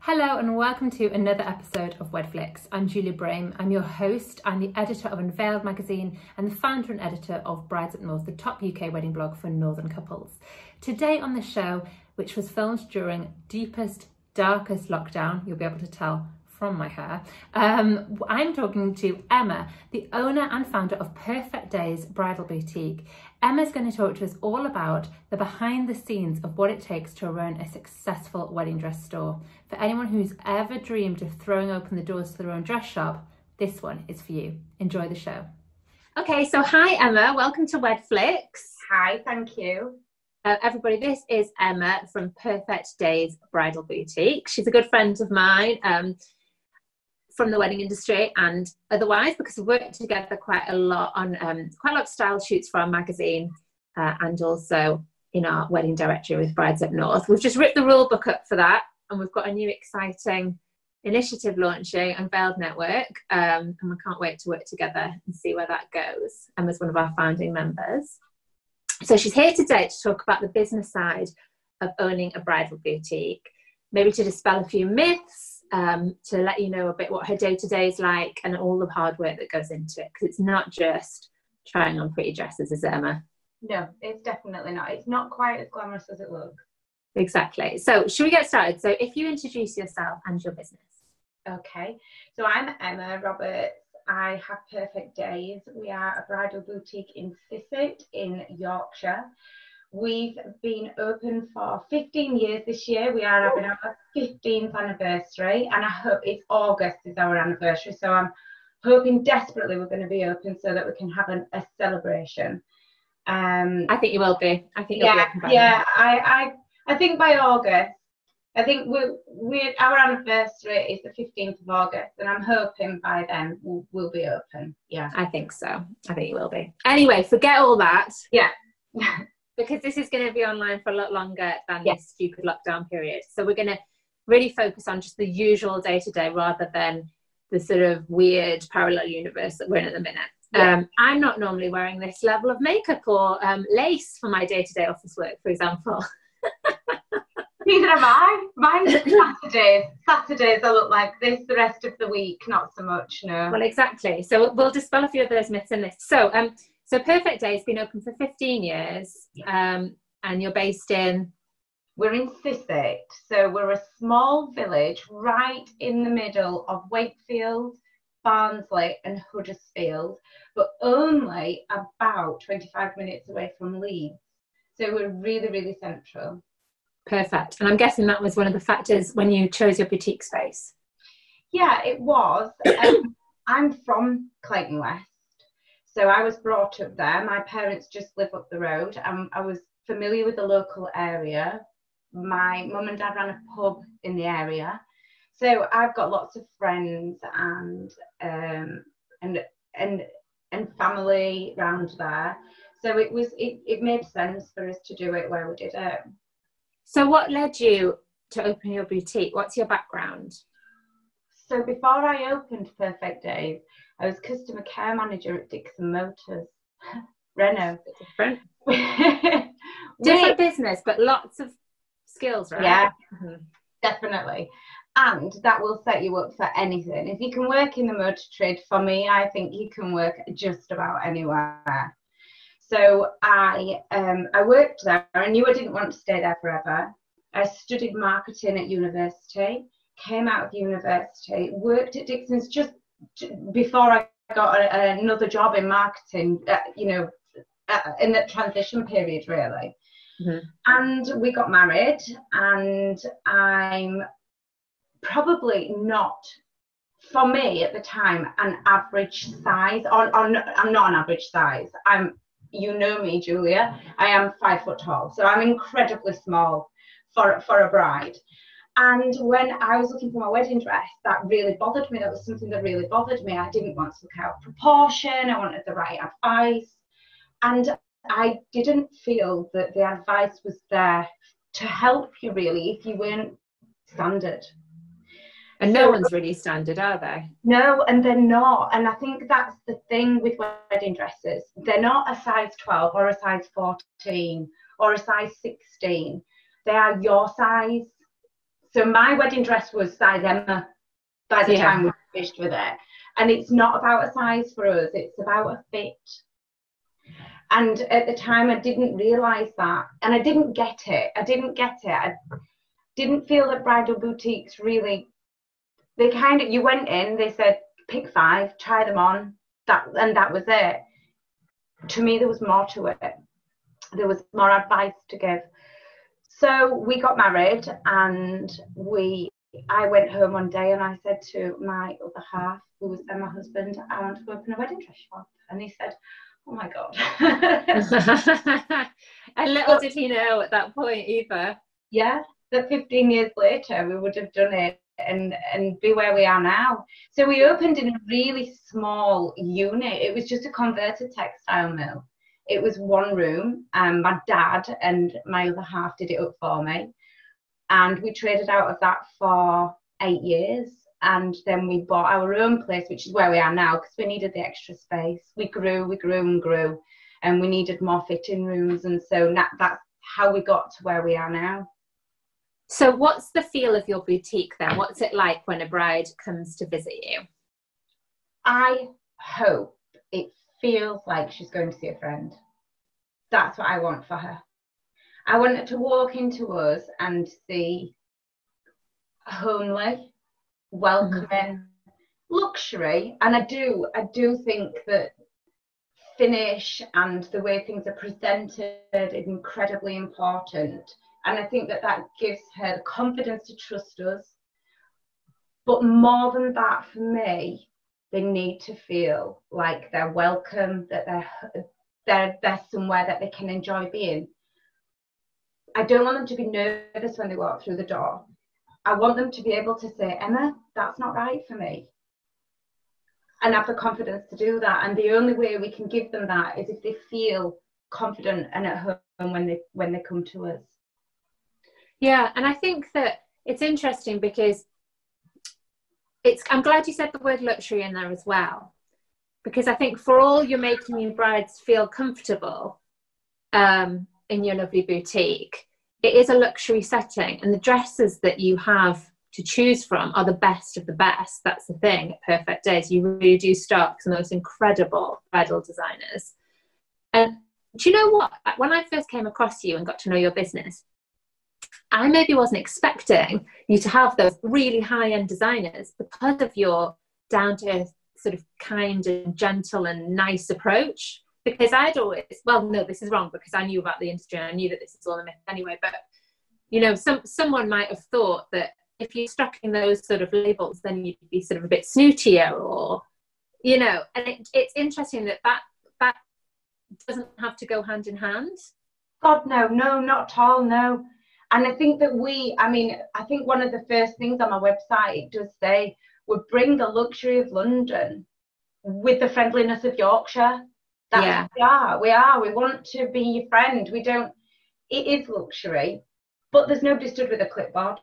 Hello and welcome to another episode of Wedflix. I'm Julia Brame. I'm your host. I'm the editor of Unveiled magazine and the founder and editor of Brides Up North, the top UK wedding blog for northern couples. Today on the show, which was filmed during deepest, darkest lockdown, you'll be able to tell from my hair, I'm talking to Emma, the owner and founder of Perfect Days Bridal Boutique. Emma's going to talk to us all about the behind the scenes of what it takes to run a successful wedding dress store. For anyone who's ever dreamed of throwing open the doors to their own dress shop, this one is for you. Enjoy the show. Okay, so hi Emma, welcome to Wedflix. Hi, thank you. Everybody, this is Emma from Perfect Days Bridal Boutique. She's a good friend of mine from the wedding industry and otherwise, because we've worked together quite a lot on quite a lot of style shoots for our magazine and also in our wedding directory with Brides Up North. We've just ripped the rule book up for that, and we've got a new exciting initiative launching, Unveiled Network, and we can't wait to work together and see where that goes. Emma's one of our founding members. So she's here today to talk about the business side of owning a bridal boutique, maybe to dispel a few myths, to let you know a bit what her day-to-day is like and all the hard work that goes into it, because it's not just trying on pretty dresses, is it, Emma? No, it's definitely not. It's not quite as glamorous as it looks. Exactly. So should we get started? So if you introduce yourself and your business. Okay, so I'm Emma Roberts. I have Perfect Days. We are a bridal boutique in Sisset in Yorkshire. We've been open for 15 years this year. We are having our 15th anniversary, and I hope it's August is our anniversary. So I'm hoping desperately we're going to be open so that we can have a celebration. I think you will be. I think you'll be open by then. I think by August. I think our anniversary is the 15th of August, and I'm hoping by then we'll be open. Yeah, I think so. I think you will be. Anyway, forget all that. Yeah. Because this is going to be online for a lot longer than this stupid lockdown period. So we're going to really focus on just the usual day-to-day rather than the sort of weird parallel universe that we're in at the minute. Yeah. I'm not normally wearing this level of makeup or lace for my day-to-day office work, for example. Neither am I. Mine's Saturdays. Saturdays I look like this, the rest of the week, not so much, no. Well, exactly. So we'll dispel a few of those myths in this. So Perfect Day has been open for 15 years, and you're based in? We're in Sisset, so we're a small village right in the middle of Wakefield, Barnsley and Huddersfield, but only about 25 minutes away from Leeds. So we're really, really central. Perfect. And I'm guessing that was one of the factors when you chose your boutique space. Yeah, it was. I'm from Clayton West. So I was brought up there. My parents just live up the road. I was familiar with the local area. My mum and dad ran a pub in the area. So I've got lots of friends and family around there. So it made sense for us to do it where we did it. So what led you to open your boutique? What's your background? So before I opened Perfect Days, I was customer care manager at Dixon Motors, Renault. Different business, but lots of skills, right? Yeah, definitely. And that will set you up for anything. If you can work in the motor trade, for me, I think you can work just about anywhere. So I worked there. I knew I didn't want to stay there forever. I studied marketing at university, came out of university, worked at Dixon's just before I got another job in marketing, in the transition period, really. Mm-hmm. And we got married, and I'm probably not, for me at the time, an average size. I'm not an average size. You know me, Julia. I am 5 foot tall, so I'm incredibly small for a bride. And when I was looking for my wedding dress, that really bothered me. That was something that really bothered me. I didn't want to look out of proportion. I wanted the right advice. And I didn't feel that the advice was there to help you, really, if you weren't standard. And no one's really standard, are they? No, and they're not. And I think that's the thing with wedding dresses. They're not a size 12 or a size 14 or a size 16. They are your size. So my wedding dress was size Emma by the time we finished with it. And it's not about a size for us, it's about a fit. And at the time, I didn't realise that. And I didn't get it. I didn't feel that bridal boutiques really, you went in, they said, pick 5, try them on, and that was it. To me, there was more to it. There was more advice to give. So we got married, and I went home one day and I said to my other half, who was then my husband, I want to open a wedding dress shop. And he said, oh my God. And little did he know at that point either. Yeah, that 15 years later we would have done it and be where we are now. So we opened in a really small unit. It was just a converted textile mill. It was one room, and my dad and my other half did it up for me. And we traded out of that for 8 years. And then we bought our own place, which is where we are now, because we needed the extra space. We grew and grew, and we needed more fitting rooms. And so that's how we got to where we are now. So what's the feel of your boutique then? What's it like when a bride comes to visit you? I hope it feels like she's going to see a friend. That's what I want for her. I want her to walk into us and see homely, welcoming, luxury. And I do think that finish and the way things are presented is incredibly important. And I think that gives her the confidence to trust us. But more than that, for me, they need to feel like they're welcome, that they're somewhere that they can enjoy being. I don't want them to be nervous when they walk through the door. I want them to be able to say, Emma, that's not right for me. And have the confidence to do that. And the only way we can give them that is if they feel confident and at home when they come to us. Yeah, and I think that it's interesting because I'm glad you said the word luxury in there as well. Because I think for all you're making your brides feel comfortable in your lovely boutique, it is a luxury setting, and the dresses that you have to choose from are the best of the best. That's the thing at Perfect Days. You really do stock some of those incredible bridal designers. And do you know what? When I first came across you and got to know your business, I maybe wasn't expecting you to have those really high-end designers because of your down-to-earth, sort of kind and gentle and nice approach. Because I'd always, well, no, this is wrong, because I knew about the industry and I knew that this is all a myth anyway. But, you know, someone might have thought that if you're stuck in those sort of labels, then you'd be sort of a bit snootier, or, you know, and it's interesting that doesn't have to go hand in hand. God, no, not at all, no. And I think that I think one of the first things on my website, it does say, we bring the luxury of London with the friendliness of Yorkshire. That's what we are. We want to be your friend. It is luxury, but there's nobody stood with a clipboard.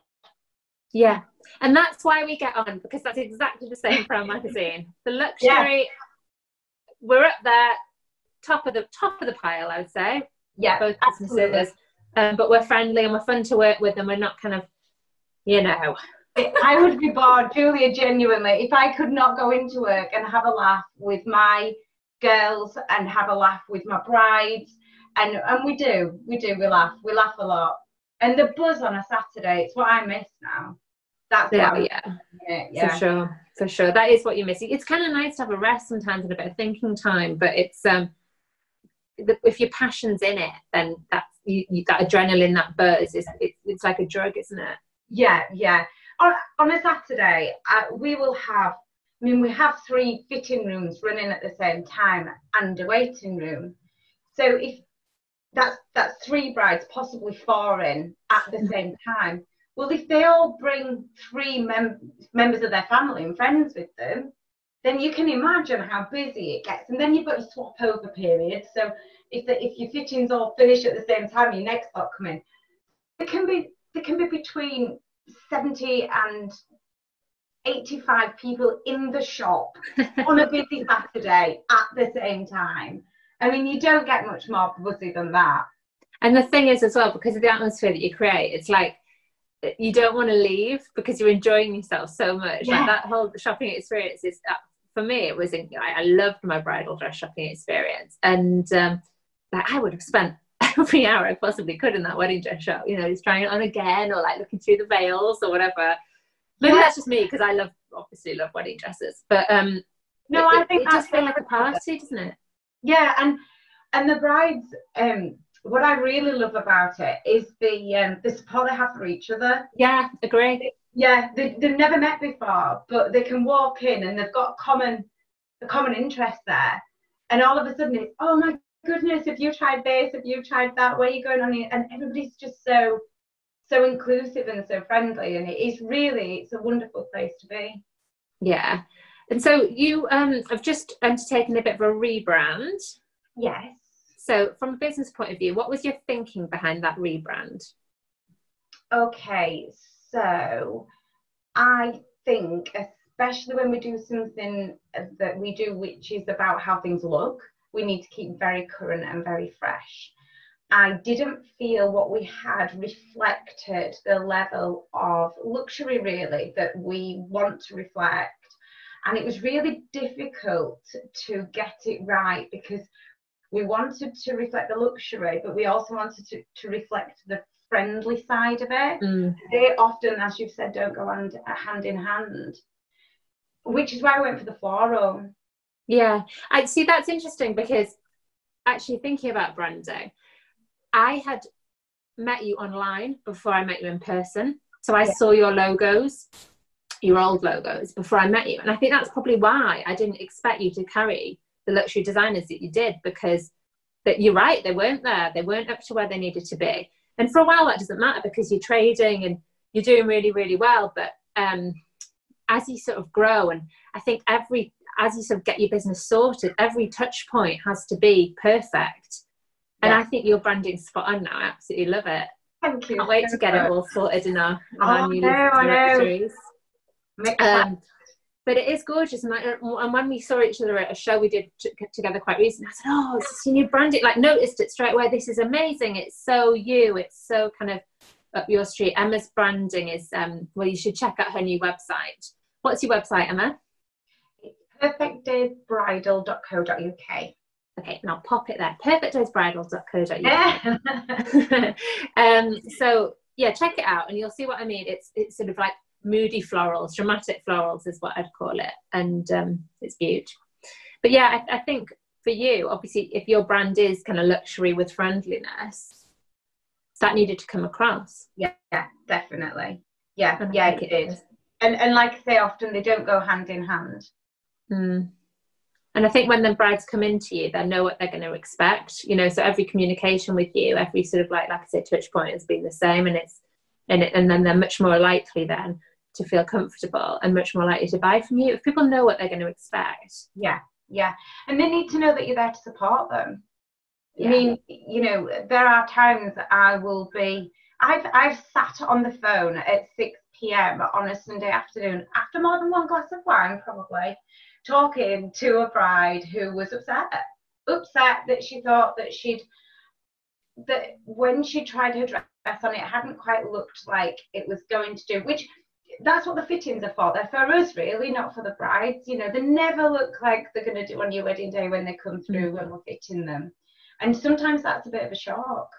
Yeah. And that's why we get on, because that's exactly the same for our magazine. The luxury, we're up there, top of the pile, I would say. Yeah, both businesses. But we're friendly and we're fun to work with, and we're not kind of, you know. I would be bored, Julia, genuinely, if I could not go into work and have a laugh with my girls and have a laugh with my brides. And we laugh a lot. And the buzz on a Saturday, it's what I miss now. That's for sure. That is what you're missing. It's kind of nice to have a rest sometimes and a bit of thinking time, but it's if your passion's in it, then that's that adrenaline, that buzz it's like a drug, isn't it? Yeah. On a Saturday, we have 3 fitting rooms running at the same time and a waiting room. So if that's 3 brides, possibly 4 in at the same time. Well, if they all bring 3 members of their family and friends with them, then you can imagine how busy it gets. And then you've got your swap over period. So if your fittings all finish at the same time, your next lot come in. There can be between 70 and 85 people in the shop on a busy Saturday at the same time. I mean, you don't get much more buzzy than that. And the thing is as well, because of the atmosphere that you create, it's like you don't want to leave because you're enjoying yourself so much. Yeah. Like that whole shopping experience is, for me, it was, I loved my bridal dress shopping experience. And like I would have spent every hour I possibly could in that wedding dress shop, you know, just trying it on again, or like looking through the veils or whatever. Maybe that's just me, because I obviously love wedding dresses. But no, I think it does feel like a party, doesn't it? Yeah, and the brides, what I really love about it is the support they have for each other. Yeah, agree. Yeah, they've never met before, but they can walk in and they've got a common interest there. And all of a sudden it's, oh my goodness, have you tried this? Have you tried that? Where are you going on here? And everybody's just so inclusive and so friendly. And it's a wonderful place to be. Yeah. And so you have just undertaken a bit of a rebrand. Yes. So from a business point of view, what was your thinking behind that rebrand? Okay, so I think, especially when we do something that we do which is about how things look, we need to keep very current and very fresh. I didn't feel what we had reflected the level of luxury really that we want to reflect. And it was really difficult to get it right, because we wanted to reflect the luxury, but we also wanted to reflect the friendly side of it. They often, as you've said, don't go hand in hand, which is why I went for the floral. Yeah, I see. That's interesting, because actually thinking about branding, I had met you online before I met you in person. So I saw your logos, your old logos, before I met you. And I think that's probably why I didn't expect you to carry the luxury designers that you did, because that you're right, they weren't there. They weren't up to where they needed to be. And for a while that doesn't matter, because you're trading and you're doing really, really well. But as you sort of grow, and I think as you sort of get your business sorted, every touch point has to be perfect. And I think your branding's spot on now. I absolutely love it. Thank you. Can't wait to get it all sorted in our new directories. But it is gorgeous. And when we saw each other at a show we did together quite recently, I said, oh, this is your new branding. Like, noticed it straight away. This is amazing. It's so you. It's so kind of up your street. Emma's branding is, well, you should check out her new website. What's your website, Emma? perfectdaysbridal.co.uk. Okay, and I'll pop it there. perfectdaysbridal.co.uk. So yeah, check it out and you'll see what I mean. It's sort of like moody florals, dramatic florals is what I'd call it, and it's beautiful. But yeah, I think for you, obviously, if your brand is kind of luxury with friendliness, that needed to come across. Yeah, definitely. Yeah, it did. And like I say, often they don't go hand in hand. And I think when the brides come into you, they know what they're going to expect, you know, so every communication with you, every sort of like I said, touch point has been the same, and and then they're much more likely then to feel comfortable and much more likely to buy from you if people know what they're going to expect. Yeah, and they need to know that you're there to support them. I mean, you know, there are times I've sat on the phone at 6 p.m. on a Sunday afternoon after more than one glass of wine, probably, talking to a bride who was upset that she thought that when she tried her dress on, it hadn't quite looked like it was going to do, which that's what the fittings are for. They're for us, really, not for the brides. You know, they never look like they're going to do on your wedding day when they come through when we're fitting them. And sometimes that's a bit of a shock.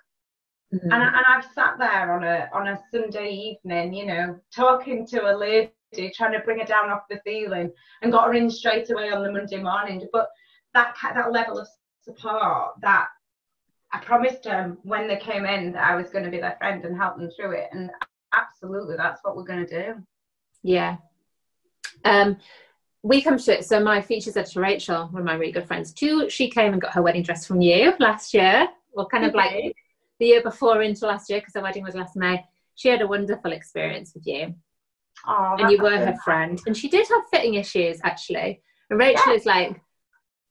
And I've sat there on a Sunday evening, you know, talking to a lady, trying to bring her down off the ceiling, and got her in straight away on the Monday morning. But that level of support, that I promised them when they came in that I was going to be their friend and help them through it. And absolutely, that's what we're going to do. Yeah. We come to it. So my features editor, Rachel, one of my really good friends too, she came and got her wedding dress from you last year, or kind of like the year before into last year, because her wedding was last May. She had a wonderful experience with you. Oh, and you were her friend. And she did have fitting issues, actually. And Rachel is like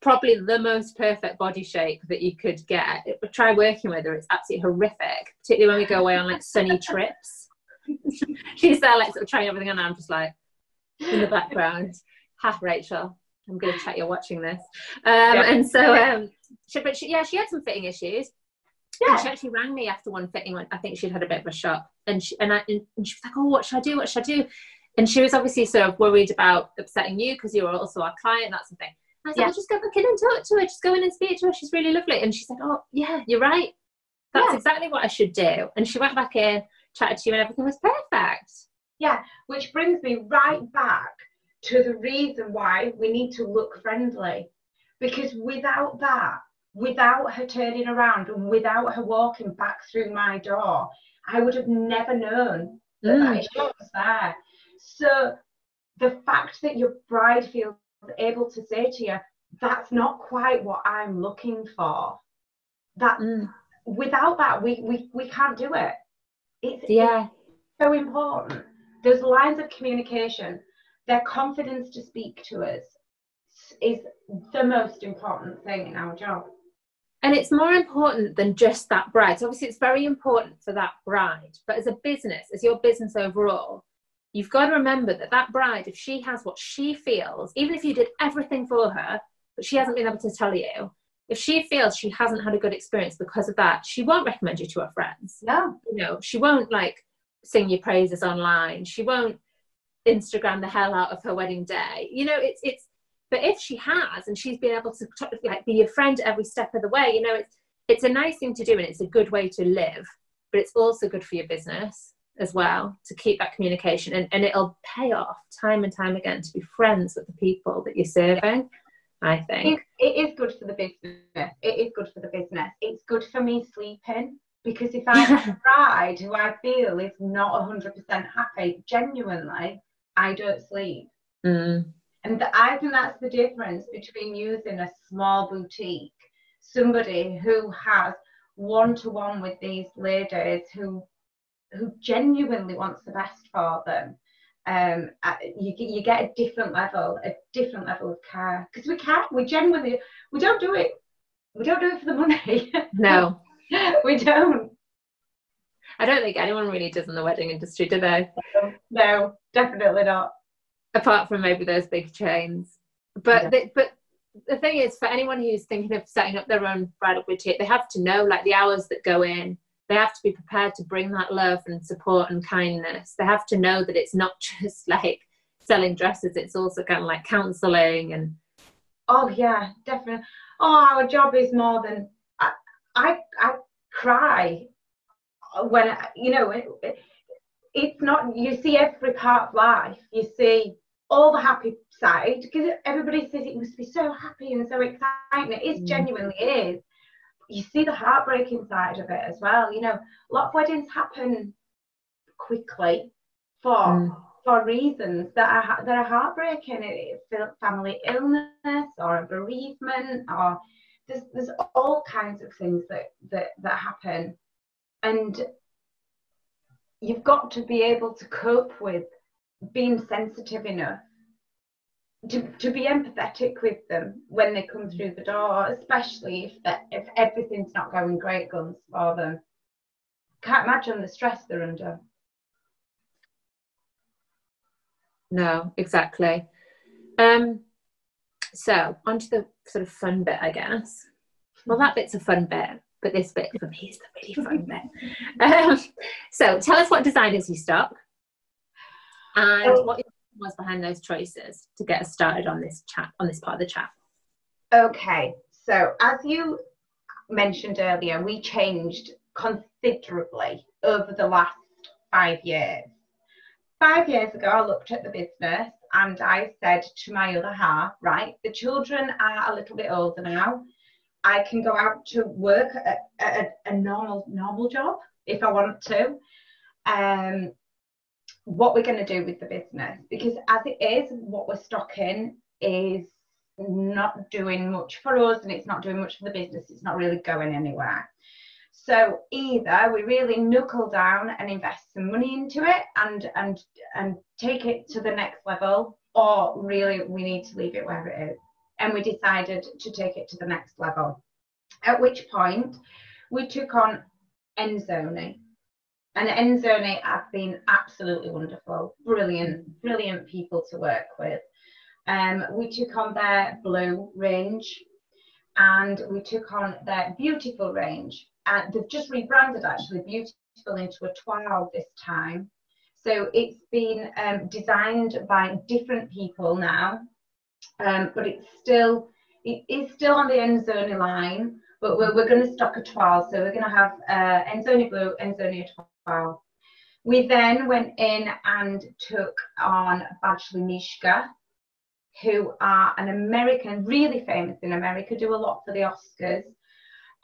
probably the most perfect body shape that you could get. Try working with her. It's absolutely horrific, particularly when we go away on like sunny trips. She's there like sort of trying everything on, and I'm just like in the background. Ha, Rachel, I'm going to check you're watching this. And so, she had some fitting issues. And she actually rang me after one fitting. I think she'd had a bit of a shock, and she was like, "Oh, what should I do? What should I do?" And she was obviously sort of worried about upsetting you because you were also our client, that sort of thing. And I said, "Well, just go back in and talk to her. Just go in and speak to her. She's really lovely." And she said, "Oh, yeah, you're right. That's exactly what I should do." And she went back in, chatted to you, and everything was perfect. Yeah, which brings me right back to the reason why we need to look friendly, because without that, without her turning around and without her walking back through my door, I would have never known that issue was there. So the fact that your bride feels able to say to you, "That's not quite what I'm looking for," that without that, we can't do it. It's so important. Those lines of communication, their confidence to speak to us is the most important thing in our job. And it's more important than just that bride. So obviously it's very important for that bride, but as a business, as your business overall, you've got to remember that that bride, if she has what she feels, even if you did everything for her, but she hasn't been able to tell you, if she feels she hasn't had a good experience because of that, she won't recommend you to her friends. No. You know, she won't like sing your praises online. She won't Instagram the hell out of her wedding day. You know, it's but if she has, and she's been able to like be your friend every step of the way, you know, it's a nice thing to do, and it's a good way to live, but it's also good for your business as well to keep that communication, and it'll pay off time and time again to be friends with the people that you're serving. I think it is good for the business. It is good for the business. It's good for me sleeping, because if I have a bride who I feel is not 100% happy, genuinely, I don't sleep. And I think that's the difference between using a small boutique, somebody who has one-to-one with these ladies who genuinely wants the best for them. You get a different level of care, because we don't do it for the money. No. We don't. I don't think anyone really does in the wedding industry, do they? No, definitely not. Apart from maybe those big chains. But the thing is, for anyone who's thinking of setting up their own bridal boutique, they have to know like the hours that go in. They have to be prepared to bring that love and support and kindness. They have to know that it's not just like selling dresses, it's also kind of like counselling and... Oh yeah, definitely. Oh, our job is more than... I cry when, you know, it's not... You see every part of life. You see all the happy side, because everybody says it must be so happy and so exciting. It is, genuinely is. You see the heartbreaking side of it as well. You know, a lot of weddings happen quickly for reasons that are heartbreaking. Family illness or a bereavement, or there's all kinds of things that happen, and you've got to be able to cope with being sensitive enough to be empathetic with them when they come through the door, especially if everything's not going great guns for them. Can't imagine the stress they're under. No, exactly. So onto the sort of fun bit, I guess. Well, that bit's a fun bit, but this bit for me is the really fun bit. So tell us what designers you stock and what was behind those choices to get us started on this part of the chat. Okay, so as you mentioned earlier, we changed considerably over the last 5 years. 5 years ago, I looked at the business and I said to my other half, right, the children are a little bit older now. I can go out to work at a normal job if I want to. What we're going to do with the business, because as it is, what we're stocking is not doing much for us, and it's not doing much for the business. It's not really going anywhere. So either we really knuckle down and invest some money into it and take it to the next level, or really we need to leave it where it is. And we decided to take it to the next level. At which point we took on Enzoni. And Enzoni have been absolutely wonderful, brilliant people to work with. We took on their blue range, and we took on their beautiful range. and they've just rebranded actually Beautiful into a Toile this time. So it's been designed by different people now, but it is still on the Enzoni line, but we're going to stock a Toile. So we're going to have Enzoni Blue, Enzoni Toile. We then went in and took on Badgley Mischka, who are an American, really famous in America, do a lot for the Oscars.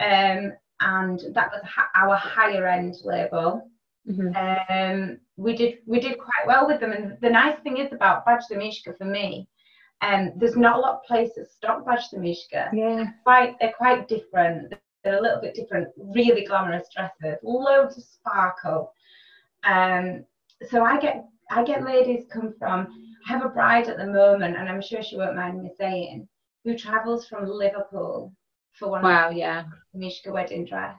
And that was our higher end label. Mm-hmm. We did quite well with them. And the nice thing is about Badgley Mischka for me, there's not a lot of places stock Badgley Mischka. Yeah. They're quite different. They're a little bit different, really glamorous dresses, loads of sparkle. So I get ladies come from, I have a bride at the moment, and I'm sure she won't mind me saying, who travels from Liverpool for one of the Mischka wedding dress.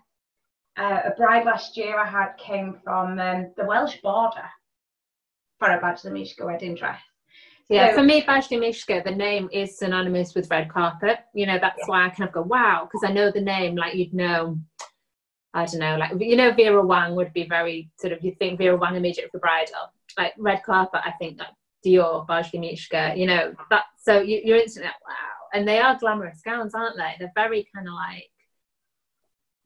A bride last year I had came from the Welsh border for a Badgley Mischka wedding dress. Yeah, so, for me, Badgley Mischka, the name is synonymous with red carpet. You know, that's why I kind of go, wow, because I know the name, like you'd know, I don't know, like, you know, Vera Wang would be very sort of, you think Vera Wang immediately for bridal. Like red carpet, I think like Dior, Badgley Mischka, you know, that. So you're instantly like, wow. And they are glamorous gowns, aren't they? They're very kind of like,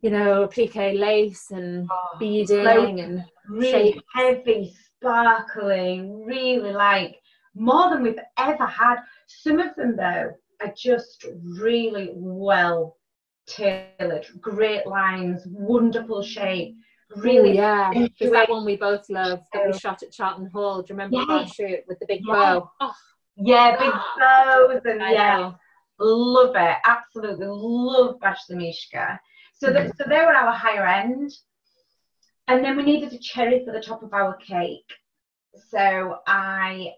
you know, applique lace and beading and really shape. Heavy, sparkling, really like more than we've ever had. Some of them though are just really well tailored, great lines, wonderful shape. Really, there's that one we both love that we shot at Charlton Hall. Do you remember our shoot with the big bow? Oh. Yeah, big bows and love it. Absolutely love Badgley Mischka. So they were our higher end, and then we needed a cherry for the top of our cake. So I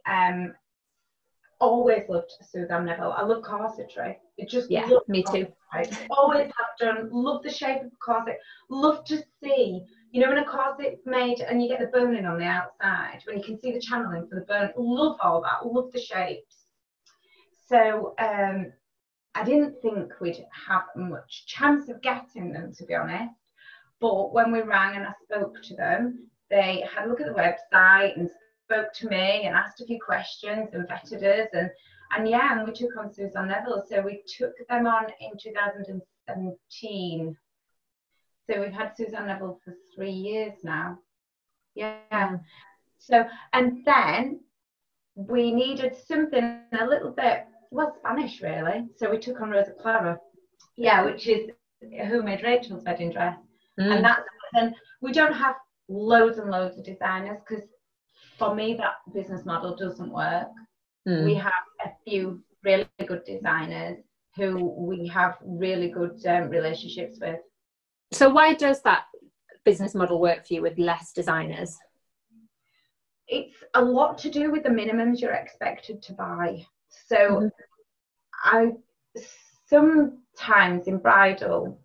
always loved Suzanne Neville. I love corsetry. It just me too. Always have done. Love the shape of the corset. Love to see, you know, when a corset's made and you get the boning on the outside, when you can see the channeling for the bone. Love all that. Love the shapes. So I didn't think we'd have much chance of getting them, to be honest. But when we rang and I spoke to them, they had a look at the website and spoke to me and asked a few questions and vetted us. And we took on Suzanne Neville. So we took them on in 2017. So we've had Suzanne Neville for 3 years now. Yeah. So, and then we needed something a little bit, Spanish really. So we took on Rosa Clara, which is who made Rachel's wedding dress. And we don't have loads and loads of designers because for me that business model doesn't work. We have a few really good designers who we have really good relationships with. So why does that business model work for you with less designers? It's a lot to do with the minimums you're expected to buy. So I sometimes in bridal,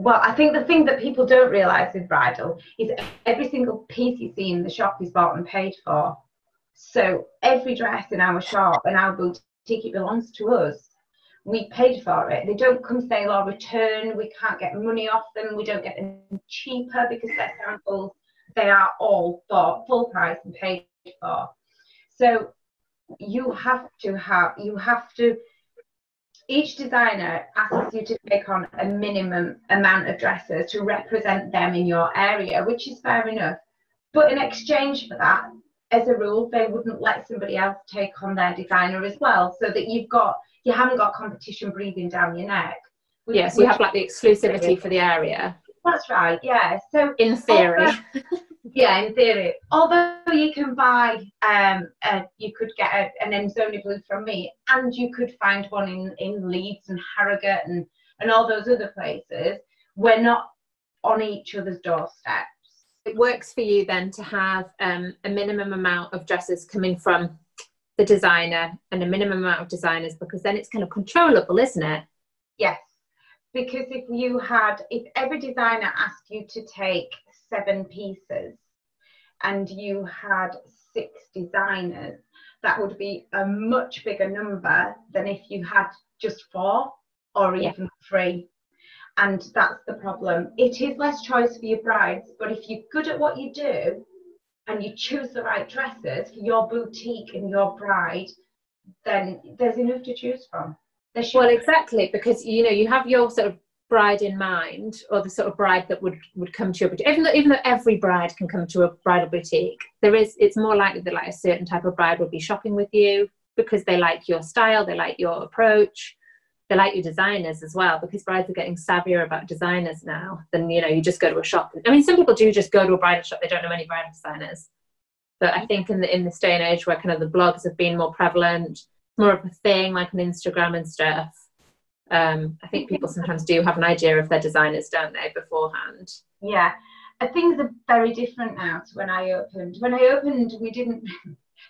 I think the thing that people don't realise with bridal is every single piece you see in the shop is bought and paid for. So every dress in our shop and our boutique, it belongs to us. We paid for it. They don't come sale or return. We can't get money off them. We don't get them cheaper because they're samples. They are all bought full price and paid for. So each designer asks you to take on a minimum amount of dresses to represent them in your area, which is fair enough. But in exchange for that, as a rule, they wouldn't let somebody else take on their designer as well, so that you haven't got competition breathing down your neck. Yes, you have like the exclusivity for the area. That's right, yeah. So in theory. In theory. Although you can buy, you could get an Enzoni Blue from me, and you could find one in Leeds and Harrogate and all those other places. We're not on each other's doorsteps. It works for you then to have a minimum amount of dresses coming from the designer and a minimum amount of designers, because then it's kind of controllable, isn't it? Yes, because if every designer asked you to take 7 pieces and you had 6 designers, that would be a much bigger number than if you had just 4 or even 3. And that's the problem. It is less choice for your brides, but if you're good at what you do and you choose the right dresses for your boutique and your bride, then there's enough to choose from. Well, exactly, because you have your sort of bride in mind, or the sort of bride that would come to your boutique. Even though every bride can come to a bridal boutique, it's more likely that like a certain type of bride will be shopping with you because they like your style, they like your approach, they like your designers as well, because brides are getting savvier about designers now than you just go to a shop. I mean, some people do just go to a bridal shop, they don't know any bridal designers, but I think in this day and age where kind of the blogs have been more prevalent, more of a thing like on Instagram and stuff, I think people sometimes do have an idea of their designers, don't they, beforehand? Yeah, things are very different now to when I opened. When I opened, we didn't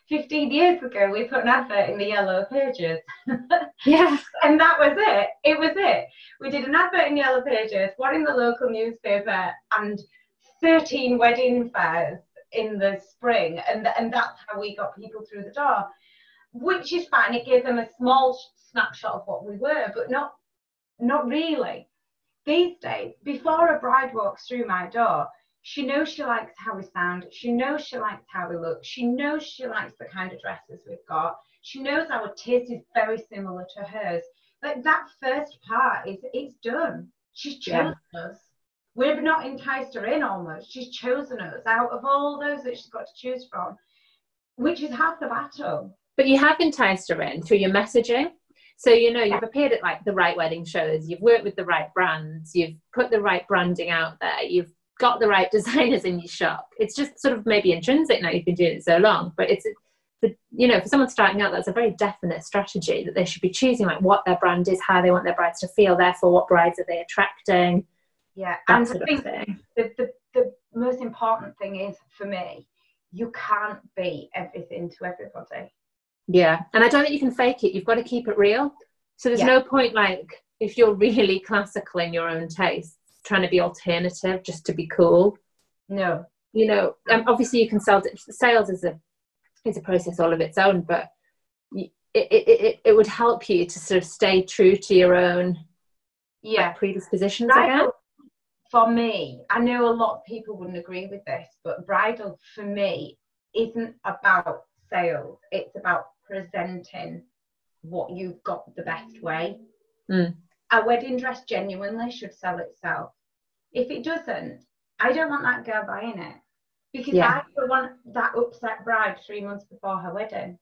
15 years ago, we put an advert in the Yellow Pages. Yeah. And that was it. It was it. We did an advert in Yellow Pages, one in the local newspaper, and 13 wedding fairs in the spring. And that's how we got people through the door, which is fine. It gave them a small snapshot of what we were, but not really. These days, before a bride walks through my door, she knows she likes how we sound. She knows she likes how we look. She knows she likes the kind of dresses we've got. She knows our taste is very similar to hers. Like that first part it's done. She's chosen us. We've not enticed her in almost. She's chosen us out of all those that she's got to choose from, which is half the battle. But you have enticed her in through your messaging. So, you've appeared at like the right wedding shows, you've worked with the right brands, you've put the right branding out there, you've got the right designers in your shop. It's just sort of maybe intrinsic now, you've been doing it so long, but it's, for someone starting out, that's a very definite strategy that they should be choosing, like what their brand is, how they want their brides to feel, therefore what brides are they attracting. Yeah, that and sort I think of thing. the most important thing is, for me, you can't be everything to everybody. Yeah, and I don't think you can fake it. You've got to keep it real. So there's no point, like, if you're really classical in your own taste, trying to be alternative just to be cool. No. Obviously you can sales is a process all of its own, but it would help you to sort of stay true to your own predispositions, I guess. For me, I know a lot of people wouldn't agree with this, but bridal for me isn't about sales. It's about presenting what you've got the best way. A wedding dress genuinely should sell itself. If it doesn't, I don't want that girl buying it, because I don't want that upset bride 3 months before her wedding.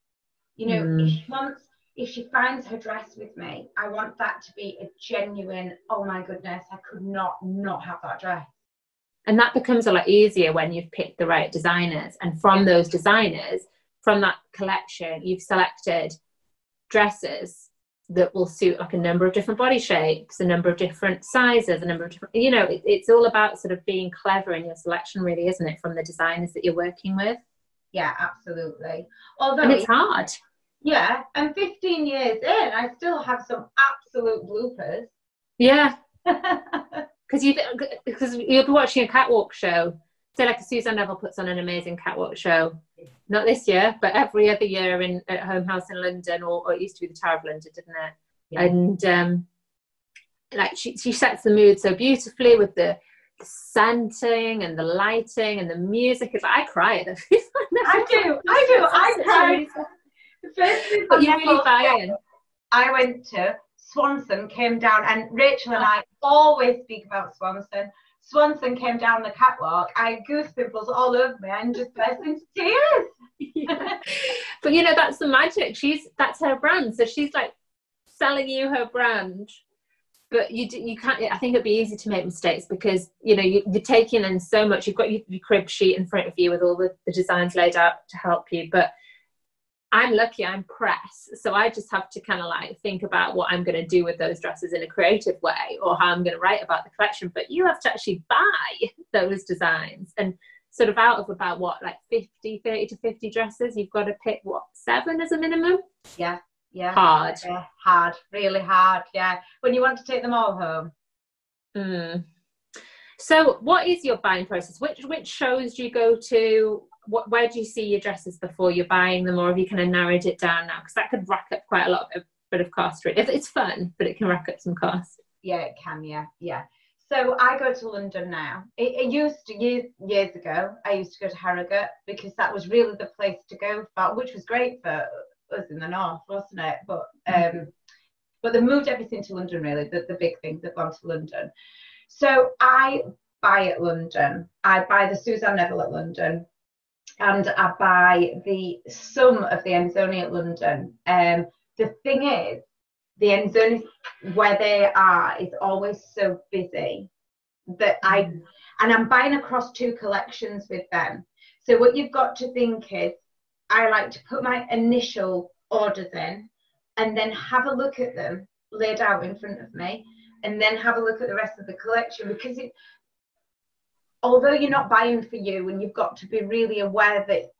If she finds her dress with me, I want that to be a genuine, oh my goodness, I could not have that dress. And that becomes a lot easier when you've picked the right designers, and from those designers, from that collection, you've selected dresses that will suit like a number of different body shapes, a number of different sizes, a number of different, it's all about sort of being clever in your selection, really, isn't it, from the designers that you're working with? Yeah, absolutely. And it's hard. Yeah, and 15 years in, I still have some absolute bloopers. Yeah. Because you'll be watching a catwalk show. So like Suzanne Neville puts on an amazing catwalk show, not this year, but every other year at Home House in London, or it used to be the Tower of London, didn't it? Yeah. And like she sets the mood so beautifully with the scenting and the lighting and the music. It's like, I cry at every I do. I cry. But you really buy in. I went to Swanson, came down, and Rachel and I always speak about Swanson. Swanson came down the catwalk. I had goose pimples all over me and just burst into tears. Yeah. But that's the magic. That's her brand. So she's like selling you her brand. But you can't. I think it'd be easy to make mistakes because you're taking in so much. You've got your crib sheet in front of you with all the designs laid out to help you. But I'm lucky, I'm press, so I just have to kind of like think about what I'm going to do with those dresses in a creative way, or how I'm going to write about the collection. But you have to actually buy those designs, and sort of out of about what, like 30 to 50 dresses, you've got to pick 7 as a minimum. Yeah. Hard. Yeah, hard, really hard. Yeah, when you want to take them all home. So what is your buying process? Which shows do you go to? Where do you see your dresses before you're buying them, or have you kind of narrowed it down now? Because that could rack up quite a bit of cost. It's fun, but it can rack up some cost. Yeah, it can. Yeah, yeah. So I go to London now. It used to years ago. I used to go to Harrogate because that was really the place to go for, which was great for us in the north, wasn't it? But they moved everything to London. Really, the big things have gone to London. So I buy at London. I buy the Suzanne Neville at London, and I buy some of the Enzoni at London. The thing is, the Enzoni where they are is always so busy that I'm buying across 2 collections with them. So what you've got to think is, I like to put my initial orders in and then have a look at them laid out in front of me, and then have a look at the rest of the collection, because although you're not buying for you, and you've got to be really aware that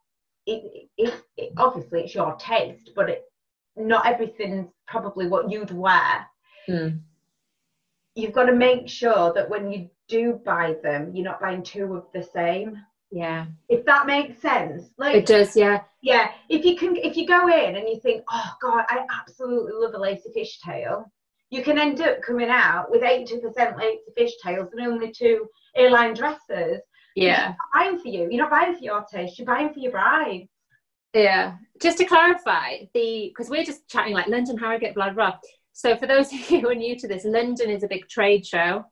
it obviously it's your taste, but not everything's probably what you'd wear. You've got to make sure that when you do buy them, you're not buying 2 of the same. Yeah. If that makes sense. Like, it does, yeah. Yeah. If you go in and you think, oh God, I absolutely love a lacy fishtail, you can end up coming out with 80% lacy fishtails and only 2 A-line dresses. Yeah. You're not buying for you. You're not buying for your taste. You're buying for your bride. Yeah. Just to clarify, because we're just chatting like London, Harrogate, blah, blah. So for those of you who are new to this, London is a big trade show,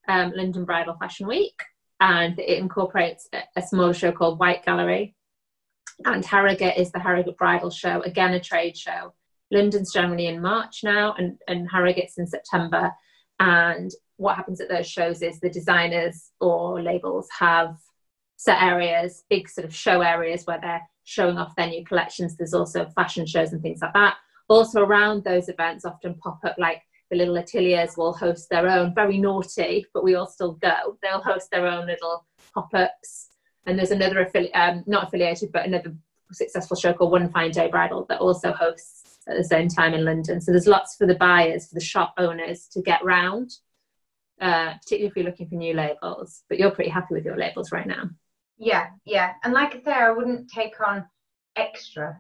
London Bridal Fashion Week, and it incorporates a smaller show called White Gallery. And Harrogate is the Harrogate Bridal Show, again a trade show. London's generally in March now, and Harrogate's in September. And what happens at those shows is the designers or labels have set areas, big sort of show areas where they're showing off their new collections. There's also fashion shows and things like that. Also around those events often pop up, like the little ateliers will host their own, very naughty, but we all still go. They'll host their own little pop-ups. And there's another not affiliated, but another successful show called One Fine Day Bridal that also hosts at the same time in London. So there's lots for the buyers, for the shop owners to get round, particularly if you're looking for new labels. But you're pretty happy with your labels right now. Yeah, yeah. And like I say, I wouldn't take on extra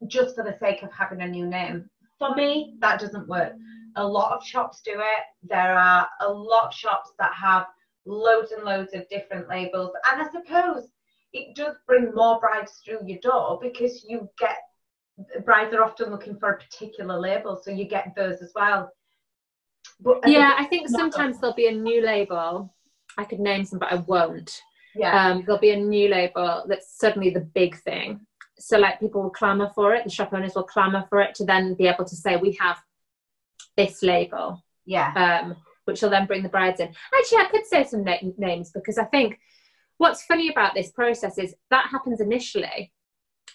just for the sake of having a new name. For me, that doesn't work. A lot of shops do it. There are a lot of shops that have loads and loads of different labels. And I suppose it does bring more brides through your door, because you get, brides are often looking for a particular label, so you get those as well. But yeah, I think sometimes there'll be a new label. I could name some, but I won't. Yeah. There'll be a new label that's suddenly the big thing. So like people will clamour for it, the shop owners will clamour for it to then be able to say, we have this label. Yeah. Which will then bring the brides in. Actually, I could say some names, because I think what's funny about this process is that happens initially,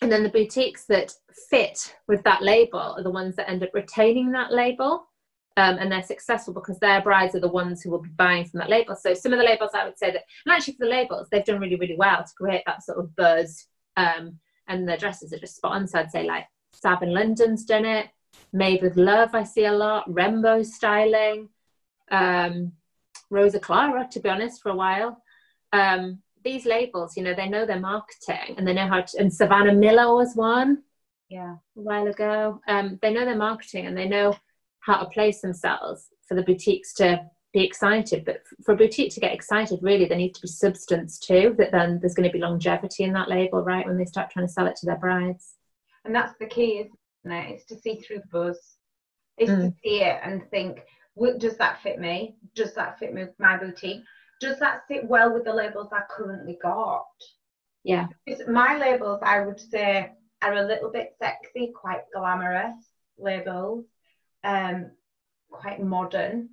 and then the boutiques that fit with that label are the ones that end up retaining that label, and they're successful because their brides are the ones who will be buying from that label. So some of the labels, I would say that, and actually for the labels, they've done really, really well to create that sort of buzz, and their dresses are just spot on. So I'd say like Savin London's done it, Made with Love I see a lot, Rembo Styling, Rosa Clara, to be honest, for a while. These labels, you know, they know their marketing, and they know how to, and Savannah Miller was one a while ago. They know their marketing, and they know how to place themselves for the boutiques to be excited. But for a boutique to get excited, really, there needs to be substance too, that then there's going to be longevity in that label, right, when they start trying to sell it to their brides. And that's the key, isn't it? It's to see through the buzz. It's to see it and think, does that fit me? Does that fit with my boutique? Does that sit well with the labels I've currently got? Yeah. Because my labels, I would say, are a little bit sexy, quite glamorous labels, quite modern.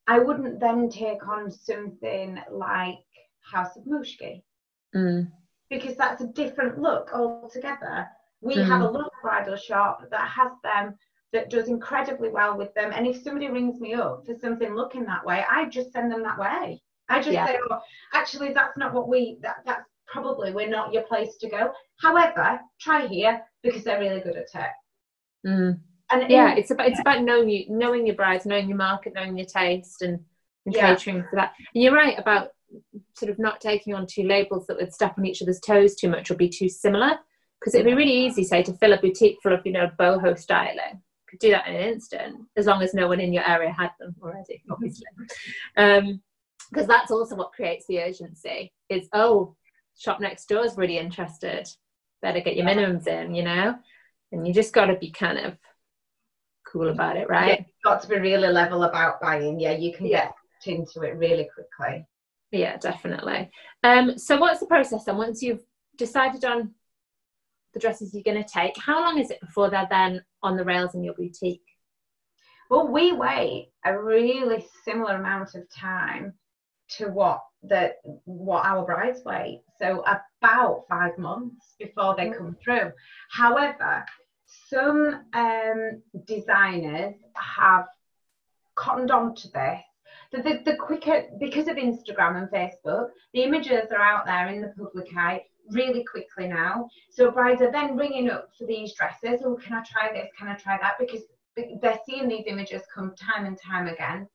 I wouldn't then take on something like House of Mushki, because that's a different look altogether. We have a local bridal shop that has them, that does incredibly well with them. And if somebody rings me up for something looking that way, I just send them that way. I just say, oh, actually, that's not what that's probably, we're not your place to go. However, try here, because they're really good at it. And yeah, it's about knowing your brides, knowing your market, knowing your taste, and catering for that. And you're right about sort of not taking on 2 labels that would step on each other's toes too much or be too similar, because it'd be really easy, say, to fill a boutique full of, you know, boho styling, could do that in an instant, as long as no one in your area had them already, obviously. Because that's also what creates the urgency, is, oh, shop next door is really interested, better get your minimums in, you know? And you just got to be kind of cool about it, right? Yeah, you've got to be really level about buying. Yeah, you can get into it really quickly. Yeah, definitely. So what's the process then? Once you've decided on the dresses you're going to take, how long is it before they're then on the rails in your boutique? Well, we wait a really similar amount of time to what our brides wait. So about 5 months before they come through. However, some designers have cottoned on to this. The quicker, because of Instagram and Facebook, the images are out there in the public eye really quickly now. So brides are then ringing up for these dresses. Oh, can I try this? Can I try that? Because they're seeing these images come time and time again.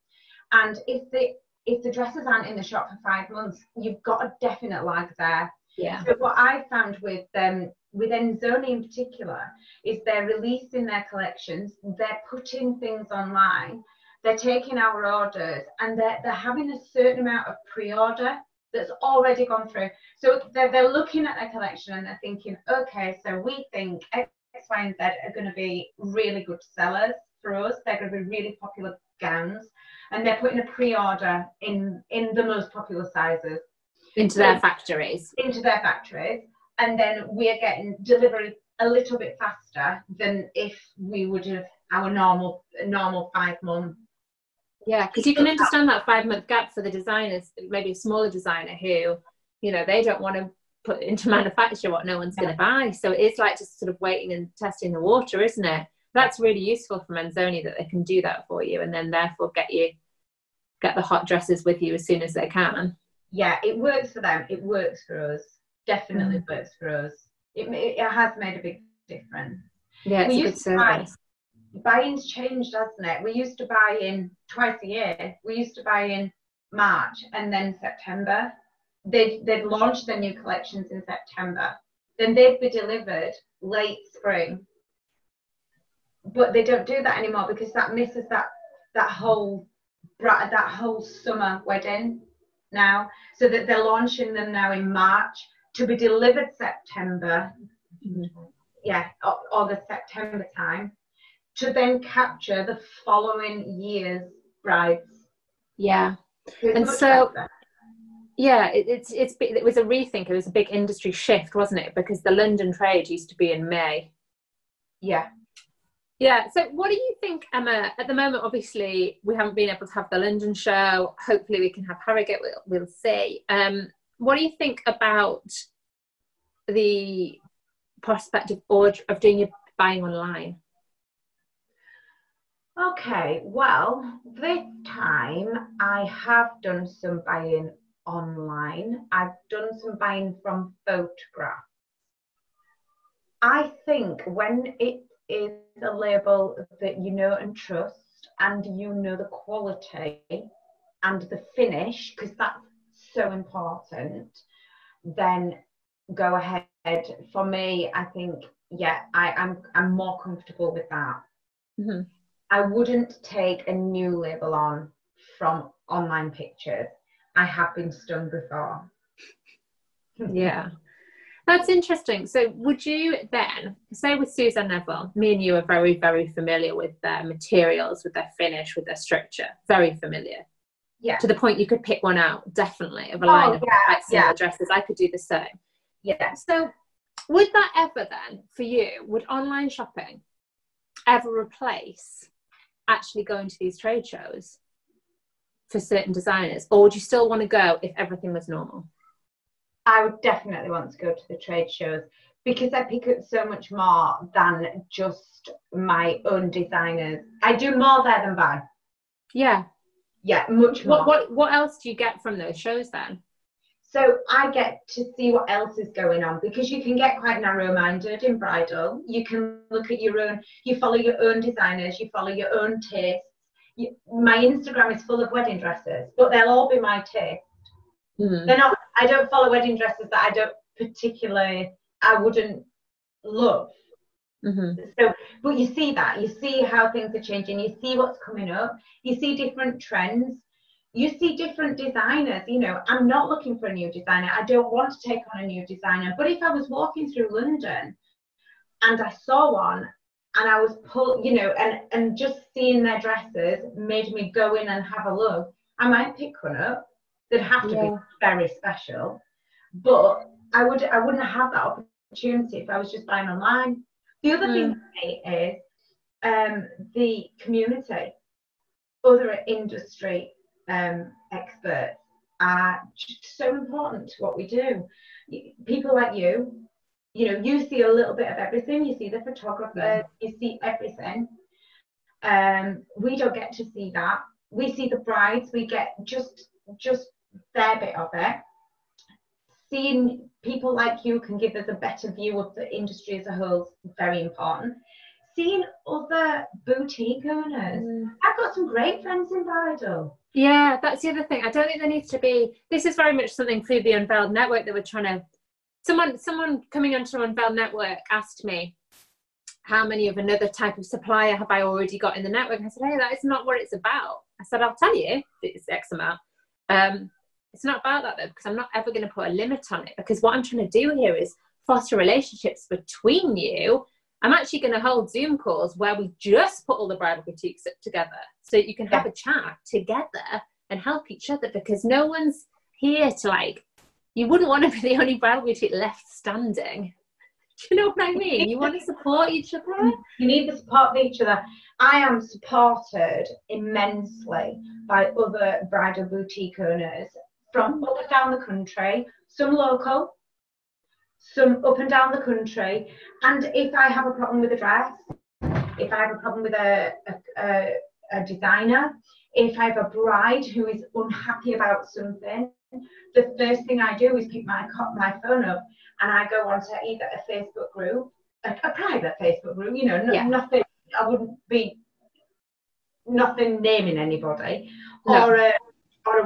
And if the dresses aren't in the shop for 5 months, you've got a definite lag there. Yeah. So what I found with Enzoni in particular is they're releasing their collections, they're putting things online, they're taking our orders, and they're having a certain amount of pre-order that's already gone through. So they're looking at their collection and they're thinking, okay, so we think X, Y, and Z are going to be really good sellers for us. They're going to be really popular gowns, and they're putting a pre-order in the most popular sizes into their factories. And then we're getting delivery a little bit faster than if we would have our normal 5 months. Yeah, because you can understand that 5 month gap for the designers, maybe a smaller designer who, you know, they don't want to put into manufacture what no one's going to buy. So it's like just sort of waiting and testing the water, isn't it? That's really useful from Enzoni that they can do that for you, and then therefore get the hot dresses with you as soon as they can. Yeah, it works for them. It works for us. Definitely works for us. It has made a big difference. Yeah, it's a good service. Buying's changed, hasn't it? We used to buy in twice a year. We used to buy in March and then September. They'd launch their new collections in September. Then they'd be delivered late spring. But they don't do that anymore because that misses that whole summer wedding now. So that they're launching them now in March to be delivered September. August, September time, to then capture the following year's brides. Yeah. And so better. Yeah, it was a rethink. It was a big industry shift, wasn't it? Because the London trade used to be in May. Yeah. So what do you think, Emma? At the moment, obviously, we haven't been able to have the London show. Hopefully we can have Harrogate, we'll see. What do you think about the prospect of doing your buying online? Okay, well, this time I have done some buying online. I've done some buying from photographs. I think when it is a label that you know and trust, and you know the quality and the finish, because that's so important, then go ahead. For me, I think, I'm more comfortable with that. Mm-hmm. I wouldn't take a new label on from online pictures. I have been stung before. Yeah. That's interesting. So would you then, say with Suzanne Neville, me and you are very, very familiar with their materials, with their finish, with their structure, very familiar. Yeah. To the point you could pick one out, definitely, of a line of quite similar dresses. I could do the same. Yeah. So would that ever then, for you, would online shopping ever replace actually going to these trade shows for certain designers? Or would you still want to go if everything was normal? I would definitely want to go to the trade shows because I pick up so much more than just my own designers. I do more there than buy. Yeah. Yeah, much more. What else do you get from those shows then? So I get to see what else is going on, because you can get quite narrow-minded in bridal. You can look at your own, you follow your own designers, you follow your own tastes. My Instagram is full of wedding dresses, but they'll all be my taste. Mm-hmm. They're not. I don't follow wedding dresses that I wouldn't love. So, but you see that, you see how things are changing, you see what's coming up, you see different trends, you see different designers. You know, I'm not looking for a new designer. I don't want to take on a new designer. But if I was walking through London and I saw one and I was you know, and just seeing their dresses made me go in and have a look, I might pick one up. They'd have to be very special, but I wouldn't have that opportunity if I was just buying online. The other thing for me is the community. Other industry experts are so important to what we do. People like you know, you see a little bit of everything. You see the photographers, you see everything. We don't get to see that. We see the brides, we get just their bit of it. Seeing people like you can give us a better view of the industry as a whole is very important. Seeing other boutique owners. I've got some great friends in bridal. Yeah, that's the other thing. I don't think there needs to be, this is very much something through the Unveiled Network that we're trying to, someone coming onto Unveiled Network asked me, how many of another type of supplier have I already got in the network? And I said, hey, that is not what it's about. I said, I'll tell you, it's X amount. It's not about that though, because I'm not ever going to put a limit on it, because what I'm trying to do here is foster relationships between you. I'm actually going to hold Zoom calls where we just put all the bridal boutiques together so you can have a chat together and help each other, because no one's here to, like, you wouldn't want to be the only bridal boutique left standing. Do you know what I mean? You want to support each other. You need the support of each other. I am supported immensely by other bridal boutique owners from up and down the country, some local, some up and down the country. And if I have a problem with a dress, if I have a problem with a designer, if I have a bride who is unhappy about something, the first thing I do is pick my phone up and I go onto either a Facebook group, a private Facebook group, you know, nothing, I wouldn't be naming anybody, or a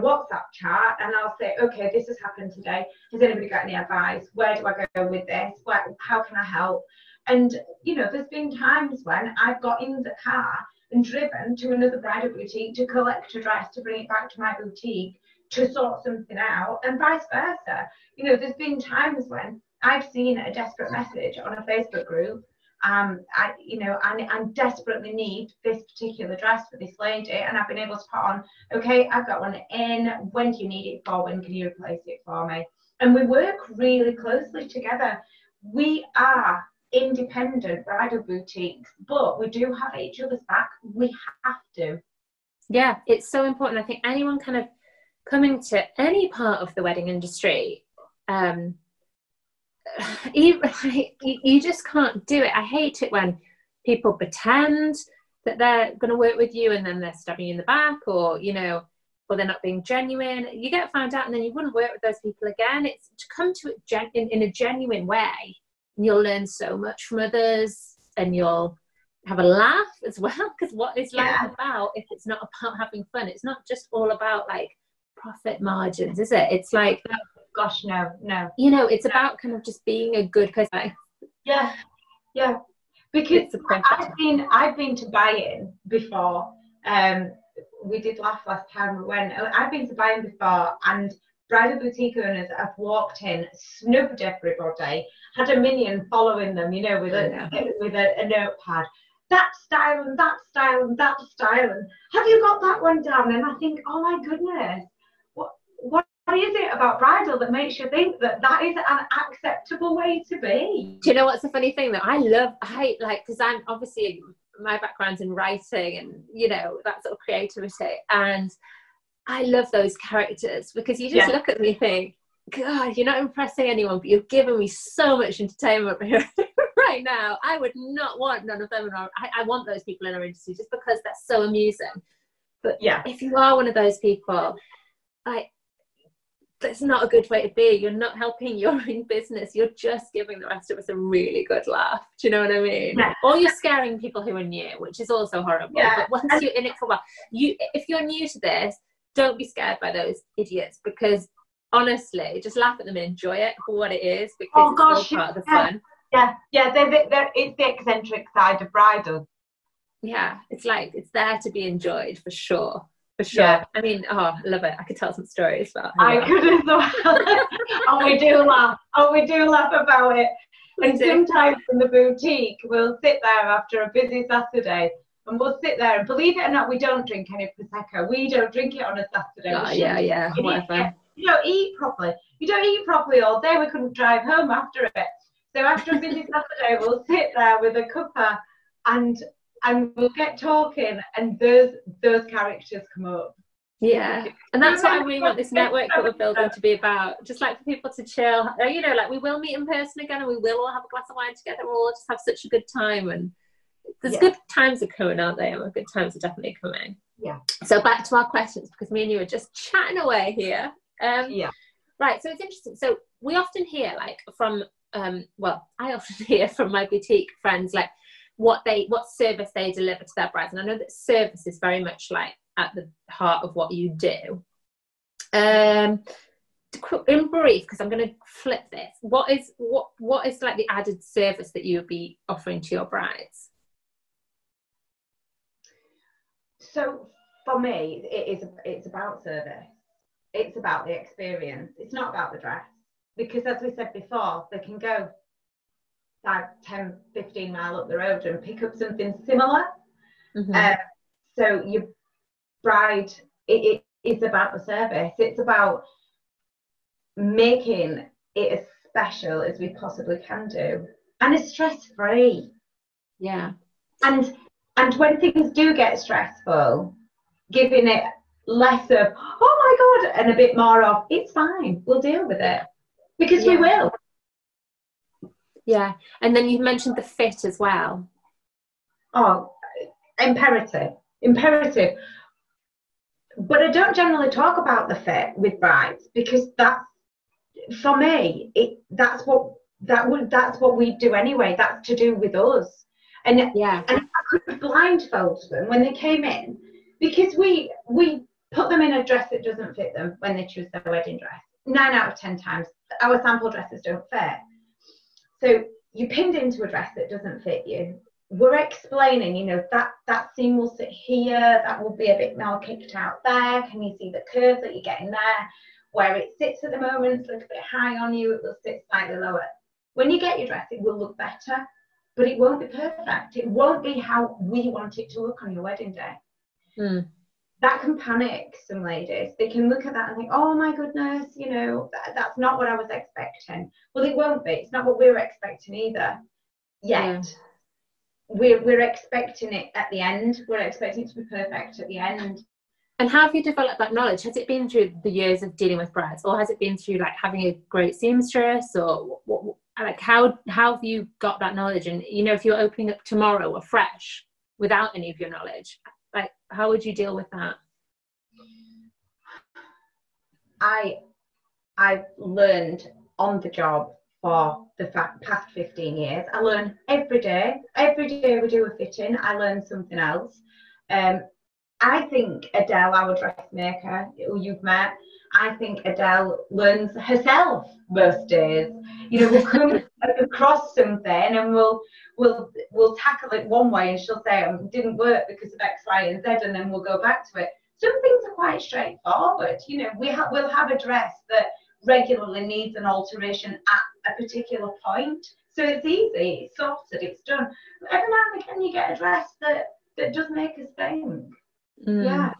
WhatsApp chat, and I'll say, okay, this has happened today. Has anybody got any advice? Where do I go with this? How can I help? And, you know, there's been times when I've got in the car and driven to another bridal boutique to collect a dress, to bring it back to my boutique, to sort something out, and vice versa. You know, there's been times when I've seen a desperate message on a Facebook group. I desperately need this particular dress for this lady, and I've been able to put on, okay, I've got one in. When do you need it for? When can you replace it for me? And we work really closely together. We are independent bridal boutiques, but we do have each other's back. We have to. Yeah, it's so important. I think anyone kind of coming to any part of the wedding industry, you just can't do it. I hate it when people pretend that they're going to work with you and then they're stabbing you in the back, or, you know, or they're not being genuine. You get found out and then you wouldn't work with those people again. It's to come to it in a genuine way, and you'll learn so much from others, and you'll have a laugh as well, because what is life about if it's not about having fun? It's not just all about, like, profit margins, is it? It's like, gosh, no. You know, it's about kind of just being a good person. Yeah. Because I've been to buy-in before. We did laugh last time we went. I've been to buy-in before, and bridal boutique owners have walked in, snubbed everybody, had a minion following them, you know, with a notepad. That style and that style and that style, and have you got that one down? And I think, oh my goodness, what is it about bridal that makes you think that is an acceptable way to be? Do you know what's the funny thing that I like, because I'm obviously, my background's in writing and, you know, that sort of creativity, and I love those characters, because you just look at me and think, God, you're not impressing anyone, but you've given me so much entertainment right now. I would not want none of them I want those people in our industry just because they're so amusing. But if you are one of those people, like, that's not a good way to be. You're not helping your own business. You're just giving the rest of us a really good laugh. Do you know what I mean? Yeah. Or you're scaring people who are new, which is also horrible. Yeah. But once you're in it for a while, if you're new to this, don't be scared by those idiots, because honestly, just laugh at them and enjoy it for what it is, because it's all part of the fun. it's the eccentric side of bridal. Yeah, it's like, it's there to be enjoyed for sure. For sure. Yeah. I mean, I love it. I could tell some stories about I could as well. And we do laugh. About it. And sometimes in the boutique, we'll sit there after a busy Saturday and we'll sit there, and believe it or not, we don't drink any Prosecco. We don't drink it on a Saturday. Whatever. You don't eat properly. You don't eat properly all day. We couldn't drive home after it. So after a busy Saturday, we'll sit there with a cuppa and we'll get talking, and those characters come up. Yeah, and that's what I really want this network that we're building to be about. Just like for people to chill, you know, like we will meet in person again, and we will all have a glass of wine together. We'll all just have such a good time, and there's good times are coming, aren't they? And good times are definitely coming. Yeah. So back to our questions, because me and you are just chatting away here. Right. So it's interesting. So we often hear, like, from I often hear from my boutique friends, like, what service they deliver to their brides. And I know that service is very much like at the heart of what you do. In brief, because I'm going to flip this, what is like the added service that you would be offering to your brides? So for me, it's about service. It's about the experience. It's not about the dress, because as we said before, they can go 5, 10, 15 miles up the road and pick up something similar. Mm-hmm. So your bride, it is about the service. It's about making it as special as we possibly can do, and it's stress-free. Yeah. And when things do get stressful, giving it less of, oh my God, and a bit more of, it's fine, we'll deal with it, because we will. Yeah. And then you mentioned the fit as well. Oh, imperative. But I don't generally talk about the fit with brides, because that's, for me, that's what we do anyway. That's to do with us. And I could blindfold them when they came in, because we put them in a dress that doesn't fit them when they choose their wedding dress. 9 out of 10 times, our sample dresses don't fit. So you're pinned into a dress that doesn't fit you. We're explaining, you know, that seam will sit here, that will be a bit more kicked out there. Can you see the curve that you're getting there? Where it sits at the moment, it's a little bit high on you, it will sit slightly lower. When you get your dress, it will look better, but it won't be perfect. It won't be how we want it to look on your wedding day. Mm. That can panic some ladies. They can look at that and think, oh my goodness, you know, that's not what I was expecting. Well, it won't be. It's not what we were expecting either yet. Yeah. We're expecting it at the end. We're expecting it to be perfect at the end. And how have you developed that knowledge? Has it been through the years of dealing with brides, or has it been through like having a great seamstress, or like how have you got that knowledge? And, you know, if you're opening up tomorrow afresh without any of your knowledge, like, how would you deal with that? I've learned on the job for the past 15 years. I learn every day. Every day we do a fitting, I learn something else. I think Adele, our dressmaker, who you've met, I think Adele learns herself most days. You know, we'll come across something and we'll tackle it one way, and she'll say it didn't work because of X, Y, and Z, and then we'll go back to it. Some things are quite straightforward. You know, we'll have a dress that regularly needs an alteration at a particular point. So it's easy, it's sorted, it's done. Every now and again you get a dress that does make us think. Mm. Yeah.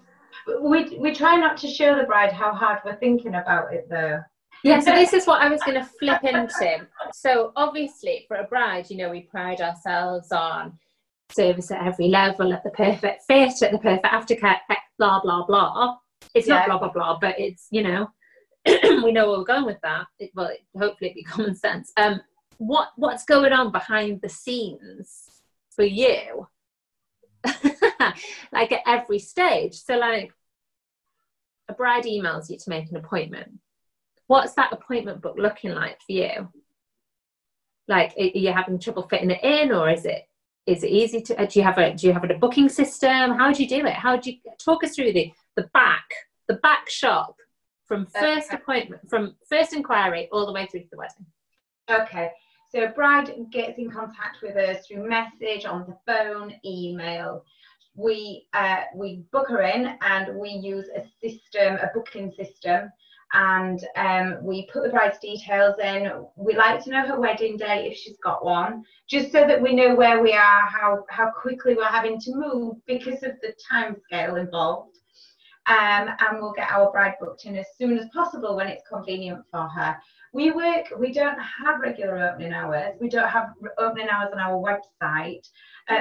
We try not to show the bride how hard we're thinking about it, though. Yeah, so this is what I was going to flip into. So obviously for a bride, you know, we pride ourselves on service at every level, at the perfect fit, at the perfect aftercare, blah, blah, blah. It's not blah, blah, blah, but it's, you know, we know where we're going with that. Hopefully it'll be common sense. What's going on behind the scenes for you? Like at every stage. So like a bride emails you to make an appointment. What's that appointment book looking like for you? Like, are you having trouble fitting it in, or is it easy to? Do you have a booking system? How do you do it? How do you talk us through the back shop from first appointment, from first inquiry all the way through to the wedding? Okay, So bride gets in contact with us through message, on the phone, email. We book her in, and we use a system, a booking system, and we put the bride's details in. We like to know her wedding date if she's got one, just so that we know where we are, how quickly we're having to move because of the time scale involved. And we'll get our bride booked in as soon as possible when it's convenient for her. We don't have regular opening hours. We don't have opening hours on our website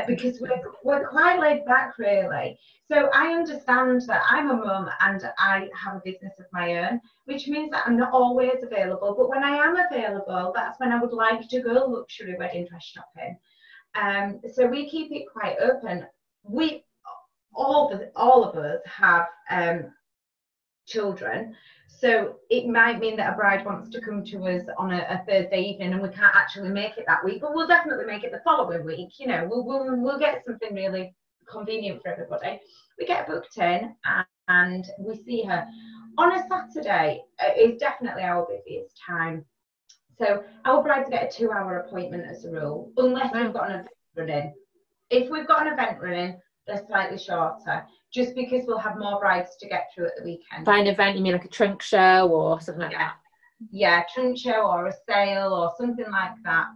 because we're quite laid back, really. So I understand that I'm a mum and I have a business of my own, which means that I'm not always available. But when I am available, that's when I would like to go luxury wedding dress shopping. So we keep it quite open. All of us have children, so it might mean that a bride wants to come to us on a Thursday evening and we can't actually make it that week, but we'll definitely make it the following week. You know, we'll get something really convenient for everybody. We get booked in and we see her on a Saturday. Is definitely our busiest time. So our brides get a 2-hour appointment as a rule, unless we've got an event running. If we've got an event running, they're slightly shorter, just because we'll have more brides to get through at the weekend. By an event, you mean like a trunk show or something like that? Yeah, trunk show or a sale or something like that.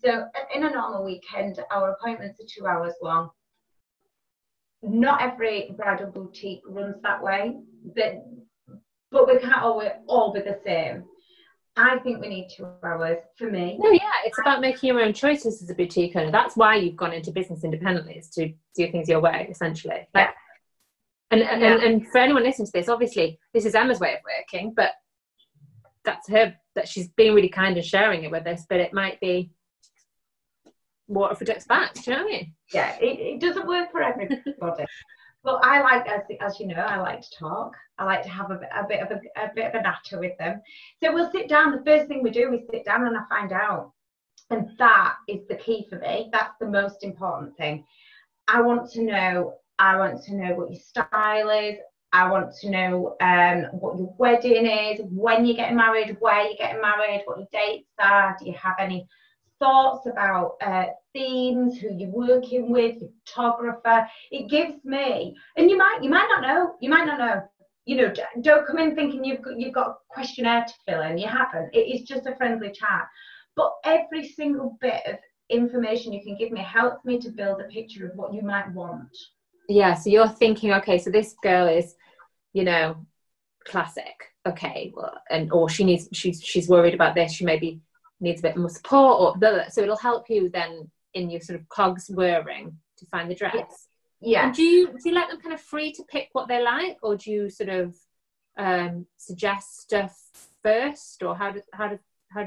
So in a normal weekend, our appointments are 2 hours long. Not every bridal boutique runs that way, but we can't all be the same. I think we need 2 hours for me. No, yeah, it's about making your own choices as a boutique owner. That's why you've gone into business independently, is to do things your way, essentially. Like, and for anyone listening to this, obviously, this is Emma's way of working, but that's her, that she's being really kind and sharing it with us, but it might be water for ducks back. Do you know what I mean? Yeah, it doesn't work for everybody. But I like, as you know, I like to talk. I like to have a bit of a natter with them. So we'll sit down. The first thing we do is sit down and I find out. And that is the key for me. That's the most important thing. I want to know what your style is. I want to know what your wedding is, when you're getting married, where you're getting married, what your dates are. Do you have any thoughts about themes, who you're working with, your photographer? It gives me, and you might not know. You know, don't come in thinking you've got a questionnaire to fill in. You haven't. It is just a friendly chat. But every single bit of information you can give me helps me to build a picture of what you might want. Yeah. So you're thinking, okay, so this girl is, you know, classic. Okay, well, or she's worried about this. She maybe needs a bit more support, or blah, blah. So it'll help you then in your sort of cogs whirring to find the dress. Yeah. And do you let them kind of free to pick what they like, or do you sort of suggest stuff first, or how do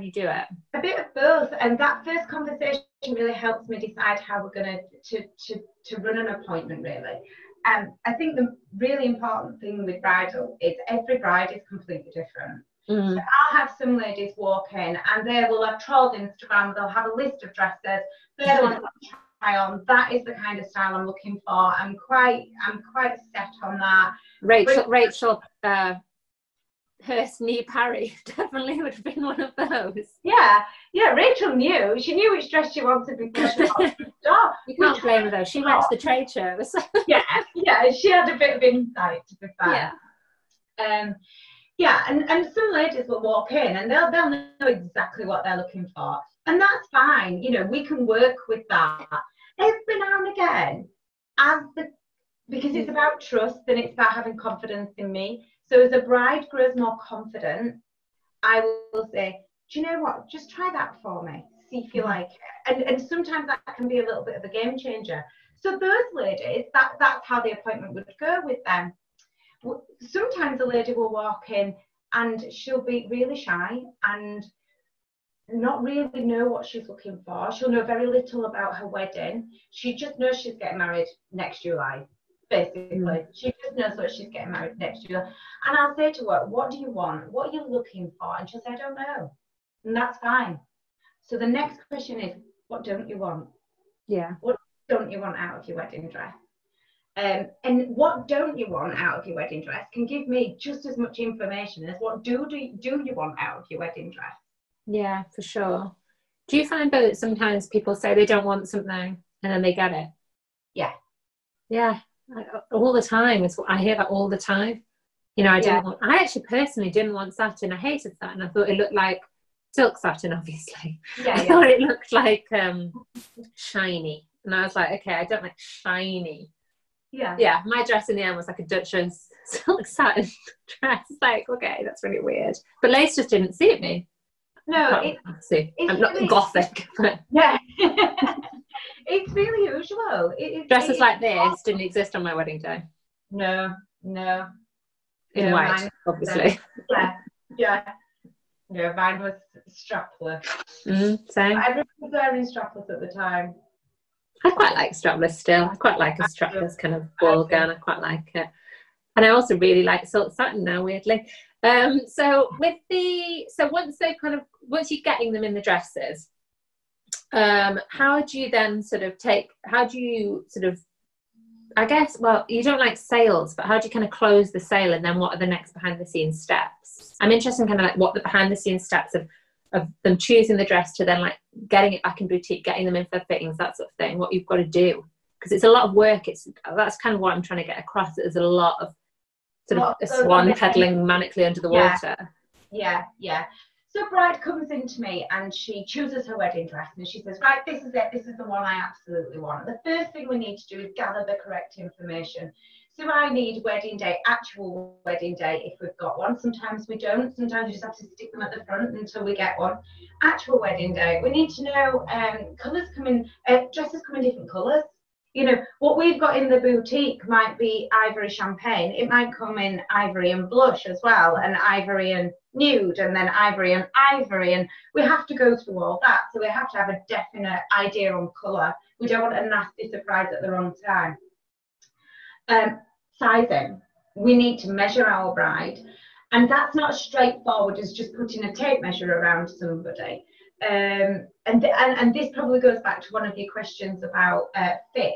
you do it? A bit of both, and that first conversation really helps me decide how we're going to run an appointment, really. I think the really important thing with bridal is every bride is completely different. Mm. So I'll have some ladies walk in and they will have trolled Instagram, they'll have a list of dresses, they're the ones to try on. That is the kind of style I'm looking for. I'm quite set on that. Rachel Hurst Parry definitely would have been one of those. Yeah, Rachel knew. She knew which dress she wanted before she got to the store. You can't blame her though. She went to the trade shows. yeah, she had a bit of insight, to be fair. And some ladies will walk in and they'll know exactly what they're looking for. And that's fine. You know, we can work with that. Every now and again, because it's about trust and it's about having confidence in me. So as a bride grows more confident, I will say, do you know what? Just try that for me. See if you like it. And sometimes that can be a little bit of a game changer. So those ladies, that's how the appointment would go with them. Sometimes a lady will walk in and she'll be really shy and not really know what she's looking for. She'll know very little about her wedding. She just knows she's getting married next July. Basically, she just knows that she's getting married next year. And I'll say to her, what do you want? What are you looking for? And she'll say, I don't know. And that's fine. So the next question is, what don't you want? Yeah. What don't you want out of your wedding dress? And what don't you want out of your wedding dress can give me just as much information as what do you want out of your wedding dress. Yeah, for sure. Do you find that sometimes people say they don't want something and then they get it? Yeah. Yeah, all the time. I hear that all the time. You know, I actually personally didn't want satin. I hated satin. I thought it looked like silk satin, obviously. I thought it looked like shiny. And I was like, okay, I don't like shiny. Yeah, my dress in the end was like a Duchess silk satin dress. Like, okay, that's really weird. But lace just didn't suit me. No, I'm not really gothic, but yeah, it's really usual. Dresses like this didn't exist on my wedding day. No. In white, obviously. Yeah. Mine was strapless. Same. Everyone was wearing strapless at the time. I quite like strapless still. I quite like a strapless kind of ball gown. I quite like it. And I also really like silk satin now, weirdly. So once you're getting them in the dresses, how do you I guess, well, you don't like sales, but how do you kind of close the sale, and then what are the next behind the scenes steps? I'm interested in kind of like what the behind the scenes steps of them choosing the dress to then like getting it back in boutique, getting them in for fittings, that sort of thing, what you've got to do. Because it's a lot of work. That's kind of what I'm trying to get across. There's a lot of sort of a swan pedaling manically under the water. Yeah. So bride comes into me and she chooses her wedding dress and she says, right, this is it. This is the one I absolutely want. The first thing we need to do is gather the correct information. So I need wedding day, actual wedding day, if we've got one. Sometimes we don't. Sometimes we just have to stick them at the front until we get one. Actual wedding day. We need to know colours come in, dresses come in different colours. You know, what we've got in the boutique might be ivory champagne. It might come in ivory and blush as well, and ivory and nude, and then ivory and ivory. And we have to go through all that. So we have to have a definite idea on colour. We don't want a nasty surprise at the wrong time. Sizing. We need to measure our bride. And that's not as straightforward as just putting a tape measure around somebody. And this probably goes back to one of your questions about fit.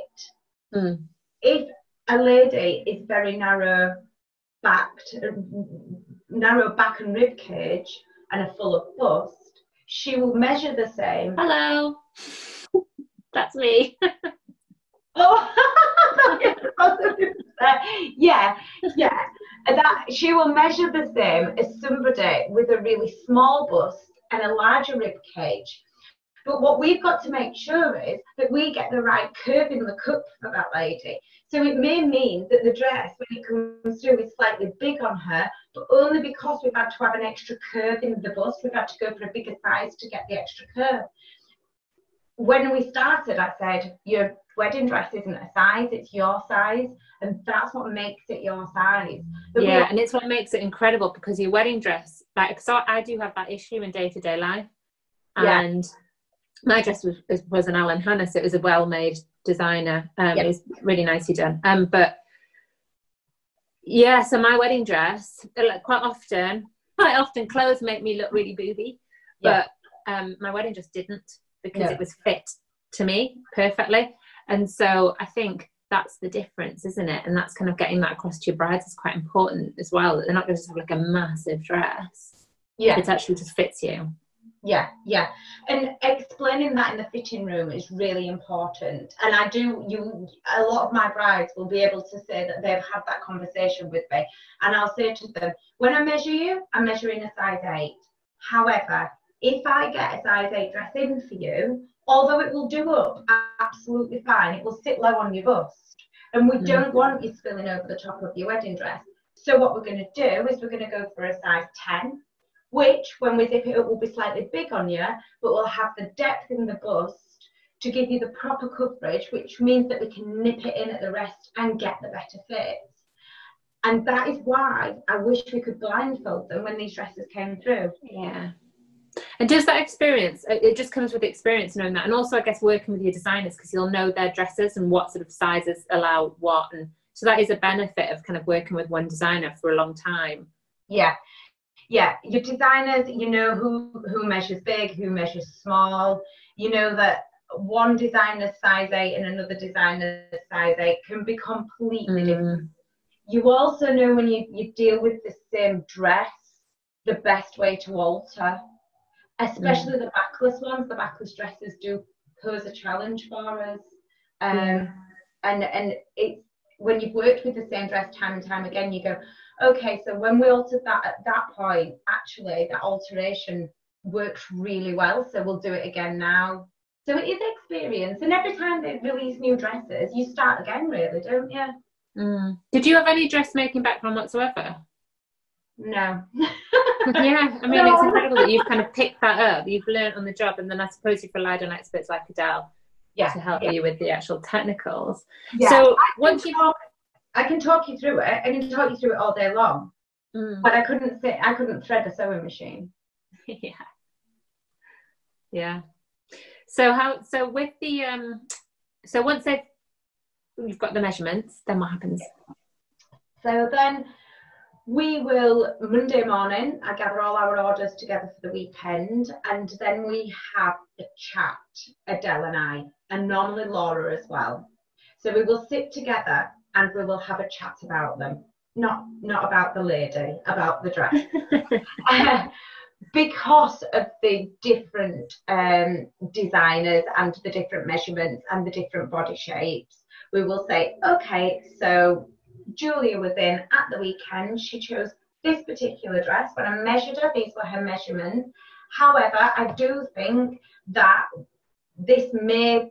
If a lady is very narrow back and rib cage and a full of bust, she will measure the same. Hello, that's me. Yeah. That she will measure the same as somebody with a really small bust and a larger rib cage. But what we've got to make sure is that we get the right curve in the cup for that lady. So it may mean that the dress, when it comes through, is slightly big on her, but only because we've had to have an extra curve in the bust, we've had to go for a bigger size to get the extra curve. When we started, I said, your wedding dress isn't a size, it's your size, and that's what makes it your size. And it's what makes it incredible, because your wedding dress, like, so I do have that issue in day-to-day life, and my dress was an Alan Hanna, so it was a well-made designer. It was really nicely done. But yeah, so my wedding dress, like, quite often clothes make me look really booby, but my wedding dress didn't, because it was fit to me perfectly. And so I think that's the difference, isn't it? And that's kind of getting that across to your brides is quite important as well. They're not going to just have like a massive dress. It actually just fits you. Yeah. And explaining that in the fitting room is really important. And a lot of my brides will be able to say that they've had that conversation with me. And I'll say to them, when I measure you, I'm measuring a size 8. However, if I get a size 8 dress in for you, although it will do up absolutely fine, it will sit low on your bust. And we don't want you spilling over the top of your wedding dress. So what we're going to do is we're going to go for a size 10, which when we zip it up will be slightly big on you, but we'll have the depth in the bust to give you the proper coverage, which means that we can nip it in at the rest and get the better fits. And that is why I wish we could blindfold them when these dresses came through. Yeah. And does that experience, it just comes with experience knowing that, and also I guess working with your designers, because you'll know their dresses and what sort of sizes allow what, and so that is a benefit of kind of working with one designer for a long time. Yeah, your designers, you know who measures big, who measures small. You know that one designer's size 8 and another designer's size 8 can be completely different. You also know when you deal with the same dress, the best way to alter. especially the backless ones. The backless dresses do pose a challenge for us. And it's when you've worked with the same dress time and time again, you go, okay, so when we altered that at that point, actually that alteration worked really well, so we'll do it again now. So it is experience, and every time they release new dresses, you start again, really, don't you? Did you have any dressmaking background whatsoever? No. Yeah, I mean, it's incredible that you've kind of picked that up, you've learned on the job, and then I suppose you've relied on experts like Adele to help you with the actual technicals. So I can talk you through it. I can talk you through it all day long, but I couldn't thread a sewing machine. Yeah. So with the so once you've got the measurements, then what happens? So then we will, Monday morning, I gather all our orders together for the weekend, and then we have a chat, Adele and I, and normally Laura as well. So we will sit together and we will have a chat about them. Not about the lady, about the dress. Because of the different designers and the different measurements and the different body shapes, we will say, okay, so Julia was in at the weekend, she chose this particular dress. When I measured her, these were her measurements. However, I do think that this may,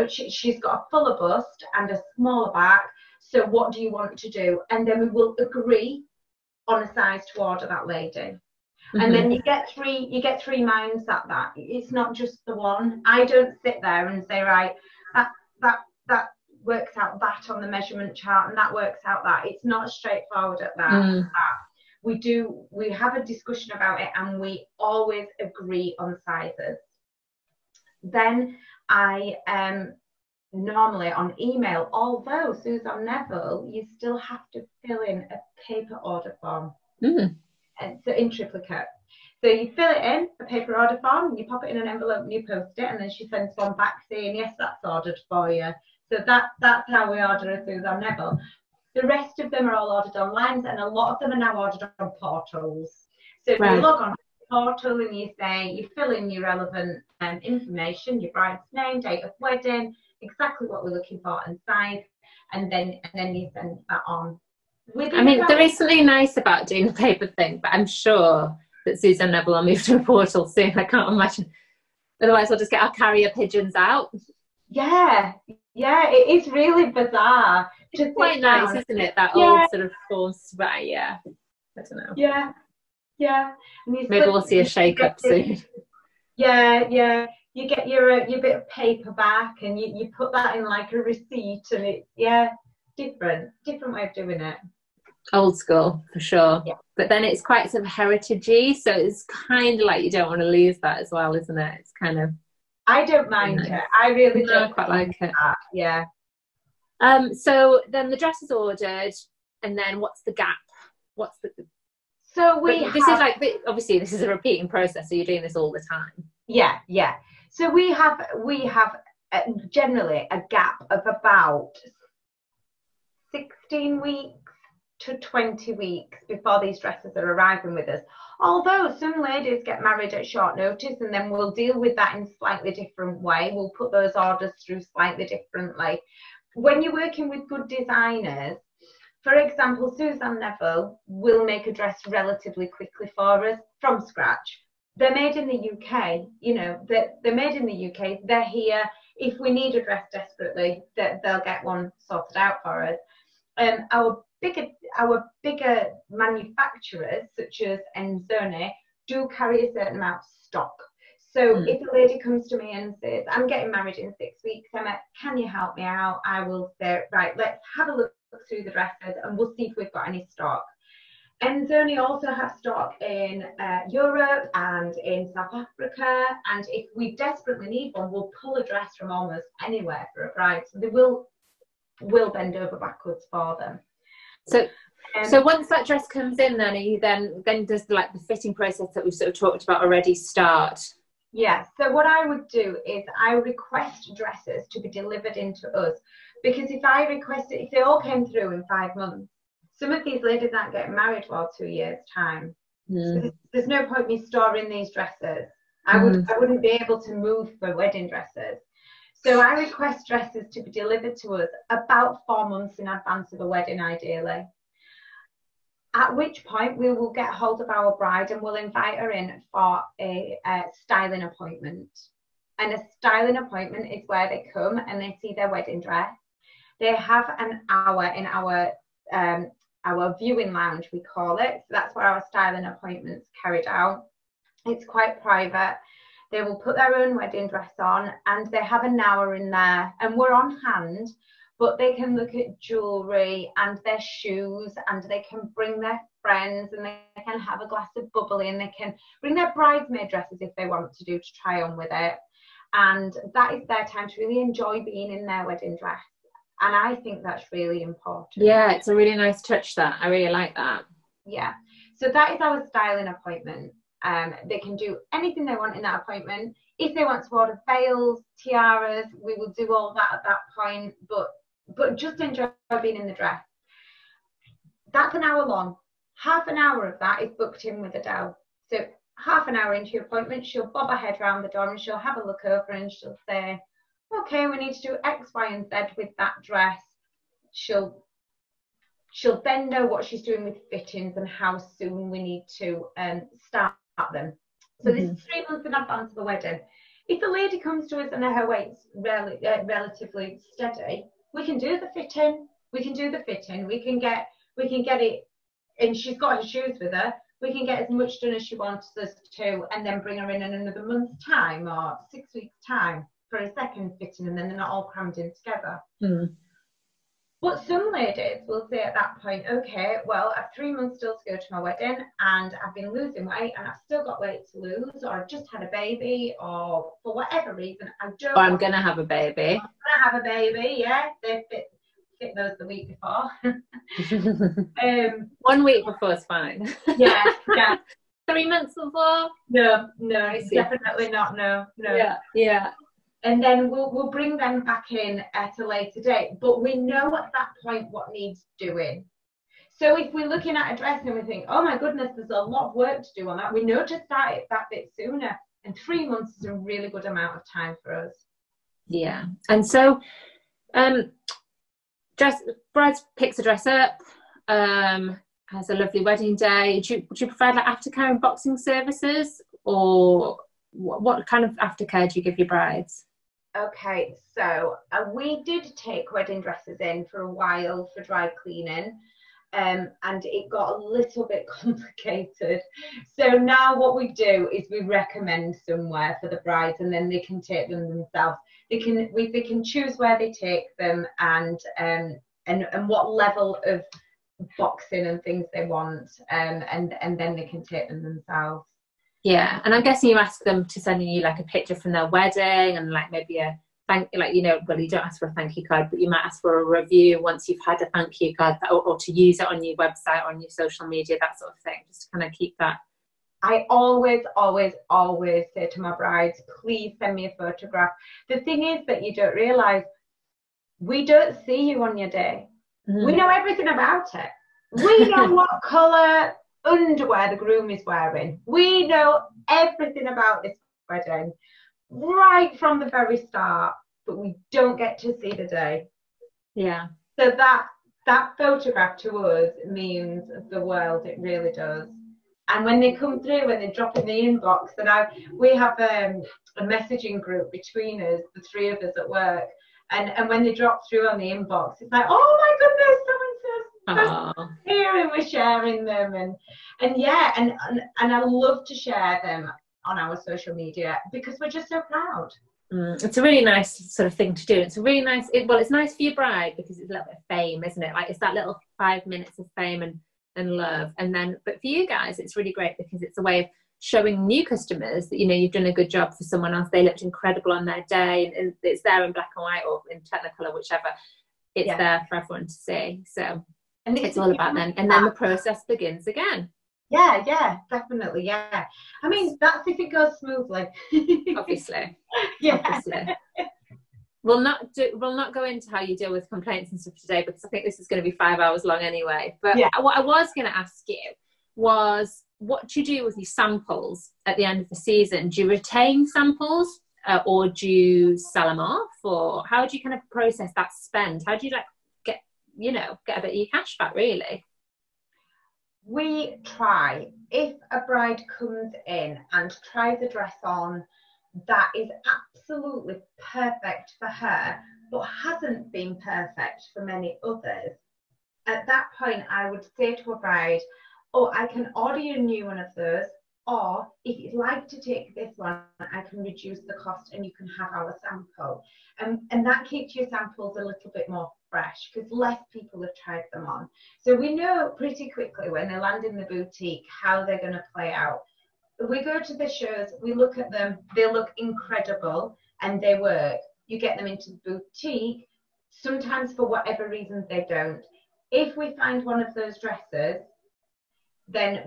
she's got a fuller bust and a smaller back, so what do you want to do? And then we will agree on a size to order that lady. And then you get three minds at that. It's not just the one. I don't sit there and say, right, that works out that on the measurement chart and that works out that. It's not straightforward at that. We have a discussion about it and we always agree on sizes. Then I normally on email, although Suzanne Neville, you still have to fill in a paper order form. And so in triplicate. So you fill it in, a paper order form, you pop it in an envelope and you post it, and then she sends one back saying, yes, that's ordered for you. So that's how we order a Suzanne Neville. The rest of them are all ordered online, and a lot of them are now ordered on portals. So if you log on to the portal and you say, you fill in your relevant information, your bride's name, date of wedding, exactly what we're looking for and size, and then you send that on. There is something nice about doing the paper thing, but I'm sure that Suzanne Neville will move to a portal soon. I can't imagine. Otherwise, we'll just get our carrier pigeons out. Yeah, it is really bizarre. It's quite nice, isn't it? That old sort of force, right? Yeah, I don't know. Yeah. Maybe we'll see a shake-up soon. Yeah. You get your bit of paper back, and you put that in like a receipt, and it different way of doing it. Old school for sure. But then it's quite sort of heritagey, so it's kind of like you don't want to lose that as well, isn't it? It's kind of, I don't mind it. I really don't quite like it. Yeah. So then the dress is ordered, and then what's the gap? So this is like, obviously this is a repeating process, so you're doing this all the time. Yeah. So we have generally a gap of about 16 weeks to 20 weeks before these dresses are arriving with us. Although some ladies get married at short notice, and then we'll deal with that in a slightly different way. We'll put those orders through slightly differently. When you're working with good designers, for example, Suzanne Neville will make a dress relatively quickly for us from scratch. They're made in the UK, they're made in the UK, they're here. If we need a dress desperately, they'll get one sorted out for us. Our bigger manufacturers, such as Enzone, do carry a certain amount of stock. So if a lady comes to me and says, I'm getting married in 6 weeks, Emma, can you help me out? I will say, right, let's have a look through the dresses and we'll see if we've got any stock. Enzone also have stock in Europe and in South Africa, and if we desperately need one, we'll pull a dress from almost anywhere for a bride. So they will bend over backwards for them. So once that dress comes in, then are you then does like the fitting process that we've sort of talked about already start? Yeah. So what I would do is I request dresses to be delivered into us, because if I request it, if they all came through in 5 months, some of these ladies aren't getting married for 2 years' time. So there's no point me storing these dresses I wouldn't be able to move for wedding dresses. So I request dresses to be delivered to us about 4 months in advance of a wedding, ideally. At which point we will get hold of our bride and we'll invite her in for a styling appointment. And a styling appointment is where they come and they see their wedding dress. They have an hour in our viewing lounge, we call it. So that's where our styling appointments carried out. It's quite private. They will put their own wedding dress on and they have an hour in there and we're on hand, but they can look at jewellery and their shoes and they can bring their friends and they can have a glass of bubbly and they can bring their bridesmaid dresses if they want to try on with it. And that is their time to really enjoy being in their wedding dress. And I think that's really important. Yeah, it's a really nice touch, that. I really like that. Yeah. So that is our styling appointment. They can do anything they want in that appointment. If they want to order veils, tiaras, we will do all that at that point. But just enjoy being in the dress. That's an hour long. Half an hour of that is booked in with Adele. So half an hour into your appointment, she'll bob her head round the door and she'll have a look over and she'll say, okay, we need to do X, Y, and Z with that dress. She'll then know what she's doing with fittings and how soon we need to start them. So this is 3 months in advance of the wedding. If the lady comes to us and her weight's relatively steady, we can do the fitting. We can get it, and she's got her shoes with her. We can get as much done as she wants us to, and then bring her in another month's time or 6 weeks' time for a second fitting, and then they're not all crammed in together. But some ladies will say at that point, okay, well, I've 3 months still to go to my wedding and I've been losing weight and I've still got weight to lose, or I've just had a baby, or for whatever reason, I'm going to have a baby. Yeah. They fit those the week before. 1 week before is fine. Yeah. 3 months before? No, definitely not, no. Yeah. And then we'll bring them back in at a later date. But we know at that point what needs doing. So if we're looking at a dress and we think, oh my goodness, there's a lot of work to do on that, we know to start it that bit sooner. And 3 months is a really good amount of time for us. Yeah. And so bride picks a dress up, has a lovely wedding day. Would you provide like aftercare and boxing services, or what kind of aftercare do you give your brides? Okay, so we did take wedding dresses in for a while for dry cleaning, and it got a little bit complicated. So now what we do is we recommend somewhere for the brides, and then they can take them themselves. They can choose where they take them and what level of boxing and things they want, and then they can take them themselves. Yeah, and I'm guessing you ask them to send you like a picture from their wedding and like maybe a well, you don't ask for a thank you card, but you might ask for a review once you've had a thank you card, or to use it on your website, on your social media, that sort of thing, just to kind of keep that. I always say to my brides, please send me a photograph. The thing is that you don't realise, we don't see you on your day. We know everything about it. We know what colour underwear the groom is wearing. We know everything about this wedding right from the very start, but we don't get to see the day. Yeah. So that photograph to us means the world. It really does. And when they come through, when they drop in the inbox, we have a messaging group between us, the three of us at work, and when they drop through on the inbox, it's like, oh my goodness, someone here, and we're sharing them, and I love to share them on our social media because we're just so proud. It's a really nice sort of thing to do. It's a really nice, it's nice for your bride because it's a little bit of fame, isn't it? Like it's that little 5 minutes of fame and love, and then but for you guys it's really great because it's a way of showing new customers that you've done a good job for someone else. They looked incredible on their day, and it's there in black and white or in Technicolor, whichever. It's there for everyone to see. So and it's all about then, and then the process begins again. Yeah, definitely. Yeah, I mean that's if it goes smoothly. Obviously. Obviously. We'll not go into how you deal with complaints and stuff today because I think this is going to be 5 hours long anyway. But what I was going to ask you was, what do you do with your samples at the end of the season? Do you retain samples, or do you sell them off, or how do you kind of process that spend? How do you like get a bit of your cash back, really? We try, if a bride comes in and tries a dress on that is absolutely perfect for her, but hasn't been perfect for many others, at that point I would say to a bride, oh, I can order you a new one of those, or if you'd like to take this one, I can reduce the cost and you can have our sample. And that keeps your samples a little bit more fresh because less people have tried them on. So we know pretty quickly when they land in the boutique how they're going to play out. We go to the shows, we look at them, they look incredible and they work. You get them into the boutique, sometimes for whatever reasons they don't. If we find one of those dresses, then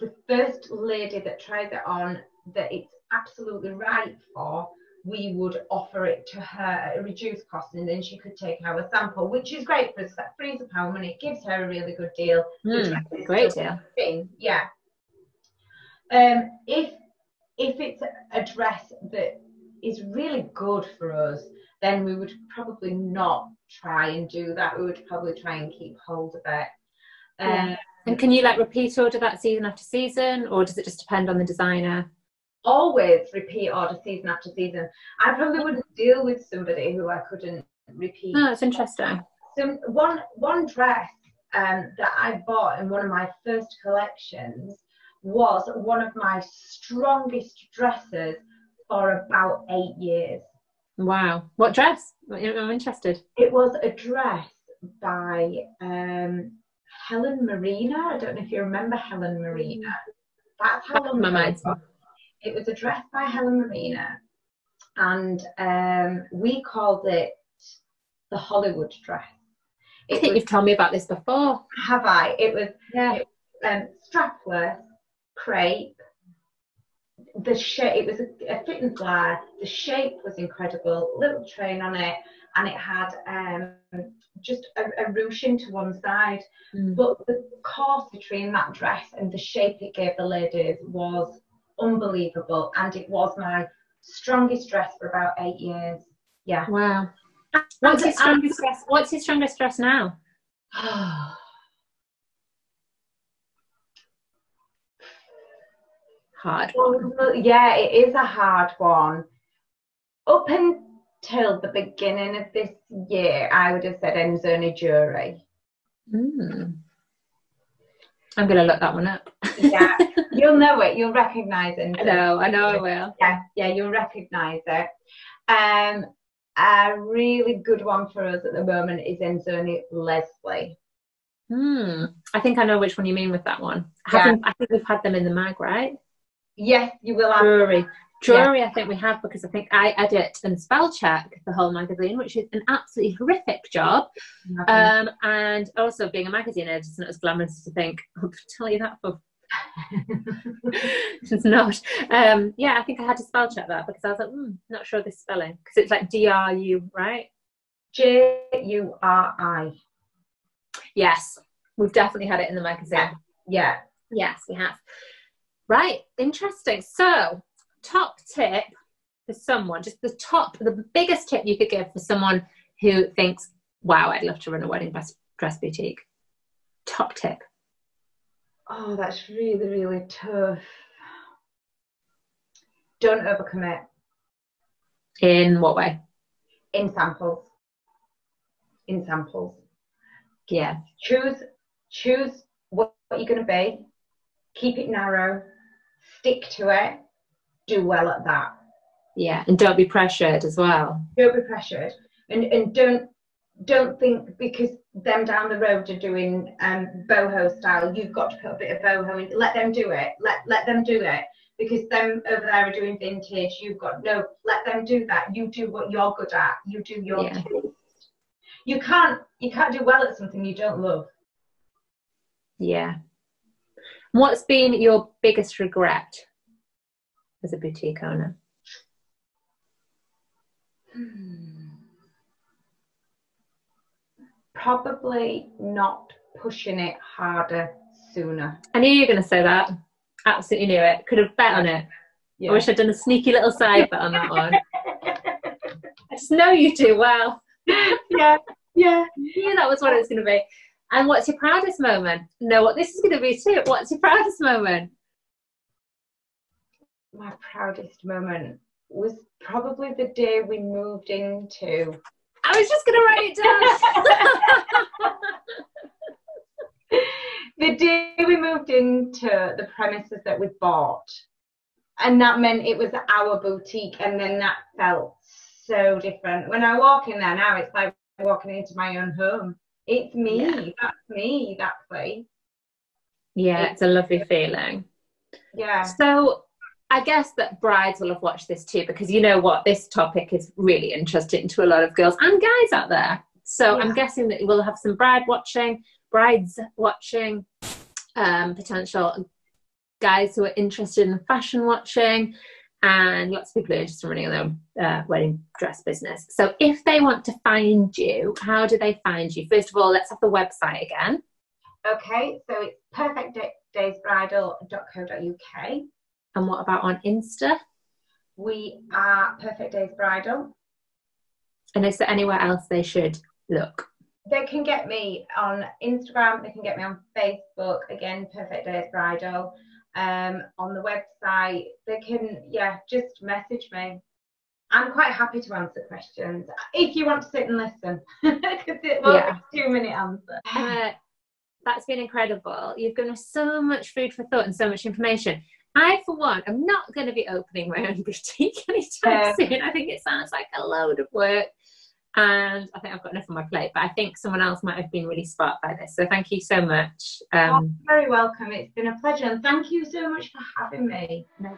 the first lady that tries it on that it's absolutely right for, we would offer it to her at a reduced cost, and then she could take our sample, which is great for us. That frees up our money. It gives her a really good deal. Great deal. Yeah. If it's a dress that is really good for us, then we would probably not try and do that. We would probably try and keep hold of it. And can you like repeat order that season after season, or does it just depend on the designer? Always repeat order season after season. I probably wouldn't deal with somebody who I couldn't repeat. Oh, that's interesting. So one dress that I bought in one of my first collections was one of my strongest dresses for about 8 years. Wow. What dress? I'm interested. It was a dress by Helen Marina. I don't know if you remember Helen Marina. That's how long ago it was. It was a dress by Helen Marina, and we called it the Hollywood dress. I think you've told me about this before. Have I? It was strapless, crepe. The shape, it was a fit and flare. The shape was incredible. Little train on it, and it had just a ruching to one side. But the corsetry in that dress and the shape it gave the ladies was unbelievable, and it was my strongest dress for about 8 years. Yeah. Wow. What's his strongest dress? What's his strongest dress now? Hard one. Yeah, it is a hard one. Up until the beginning of this year, I would have said Enzoni Jewelry. I'm going to look that one up. Yeah, you'll know it. You'll recognise it. I know I will. Yeah, you'll recognise it. A really good one for us at the moment is Enzoni Leslie. I think I know which one you mean with that one. I think we've had them in the mag, right? Yes, you will have jewelry. Yeah. I think we have, because I think I edit and spell check the whole magazine, which is an absolutely horrific job. And also being a magazine editor is not as glamorous as to think. I'll tell you that for. It's not. I think I had to spell check that because I was like, not sure of this spelling, because it's like DRU, right? JURI. Yes, we've definitely had it in the magazine. Yeah. Yes, we have. Right, interesting. So, top tip for someone, just the biggest tip you could give for someone who thinks, wow, I'd love to run a wedding dress boutique. Top tip. Oh, that's really, really tough. Don't overcommit. In what way? In samples. Yeah. Choose what you're going to be. Keep it narrow. Stick to it. Do well at that. Yeah, and don't be pressured as well. Don't be pressured, and don't think because them down the road are doing boho style, you've got to put a bit of boho in. Let them do it. Let them do it, because them over there are doing vintage. Let them do that. You do what you're good at. You do your taste. You can't do well at something you don't love. Yeah. What's been your biggest regret as a boutique owner? Probably not pushing it harder sooner. I knew you were going to say that. Absolutely knew it. Could have bet on it. Yeah. I wish I'd done a sneaky little side bet on that one. I just know you do well. Yeah. Yeah, that was what it was going to be. And what's your proudest moment? Know what this is going to be too. What's your proudest moment? My proudest moment was probably the day we moved into. I was just going to write it down. The day we moved into the premises that we bought. And that meant it was our boutique, and then that felt so different. When I walk in there now, it's like walking into my own home. It's me. Yeah. That's me, that place. Yeah, it's a lovely feeling. Yeah. So I guess that brides will have watched this too, because you know what? This topic is really interesting to a lot of girls and guys out there. So yeah. I'm guessing that you will have some brides watching, potential guys who are interested in fashion watching, and lots of people who are interested in running their own wedding dress business. So if they want to find you, how do they find you? First of all, let's have the website again. Okay, so it's perfectdaysbridal.co.uk. And what about on Insta? We are Perfect Days Bridal. And is there anywhere else they should look? They can get me on Instagram, they can get me on Facebook, again, Perfect Days Bridal. On the website, they can, just message me. I'm quite happy to answer questions if you want to sit and listen, because it won't be a 2-minute answer. That's been incredible. You've given us so much food for thought and so much information. I, for one, am not going to be opening my own boutique anytime soon. I think it sounds like a load of work, and I think I've got enough on my plate, but I think someone else might have been really sparked by this. So thank you so much. You're very welcome. It's been a pleasure, and thank you so much for having me. No.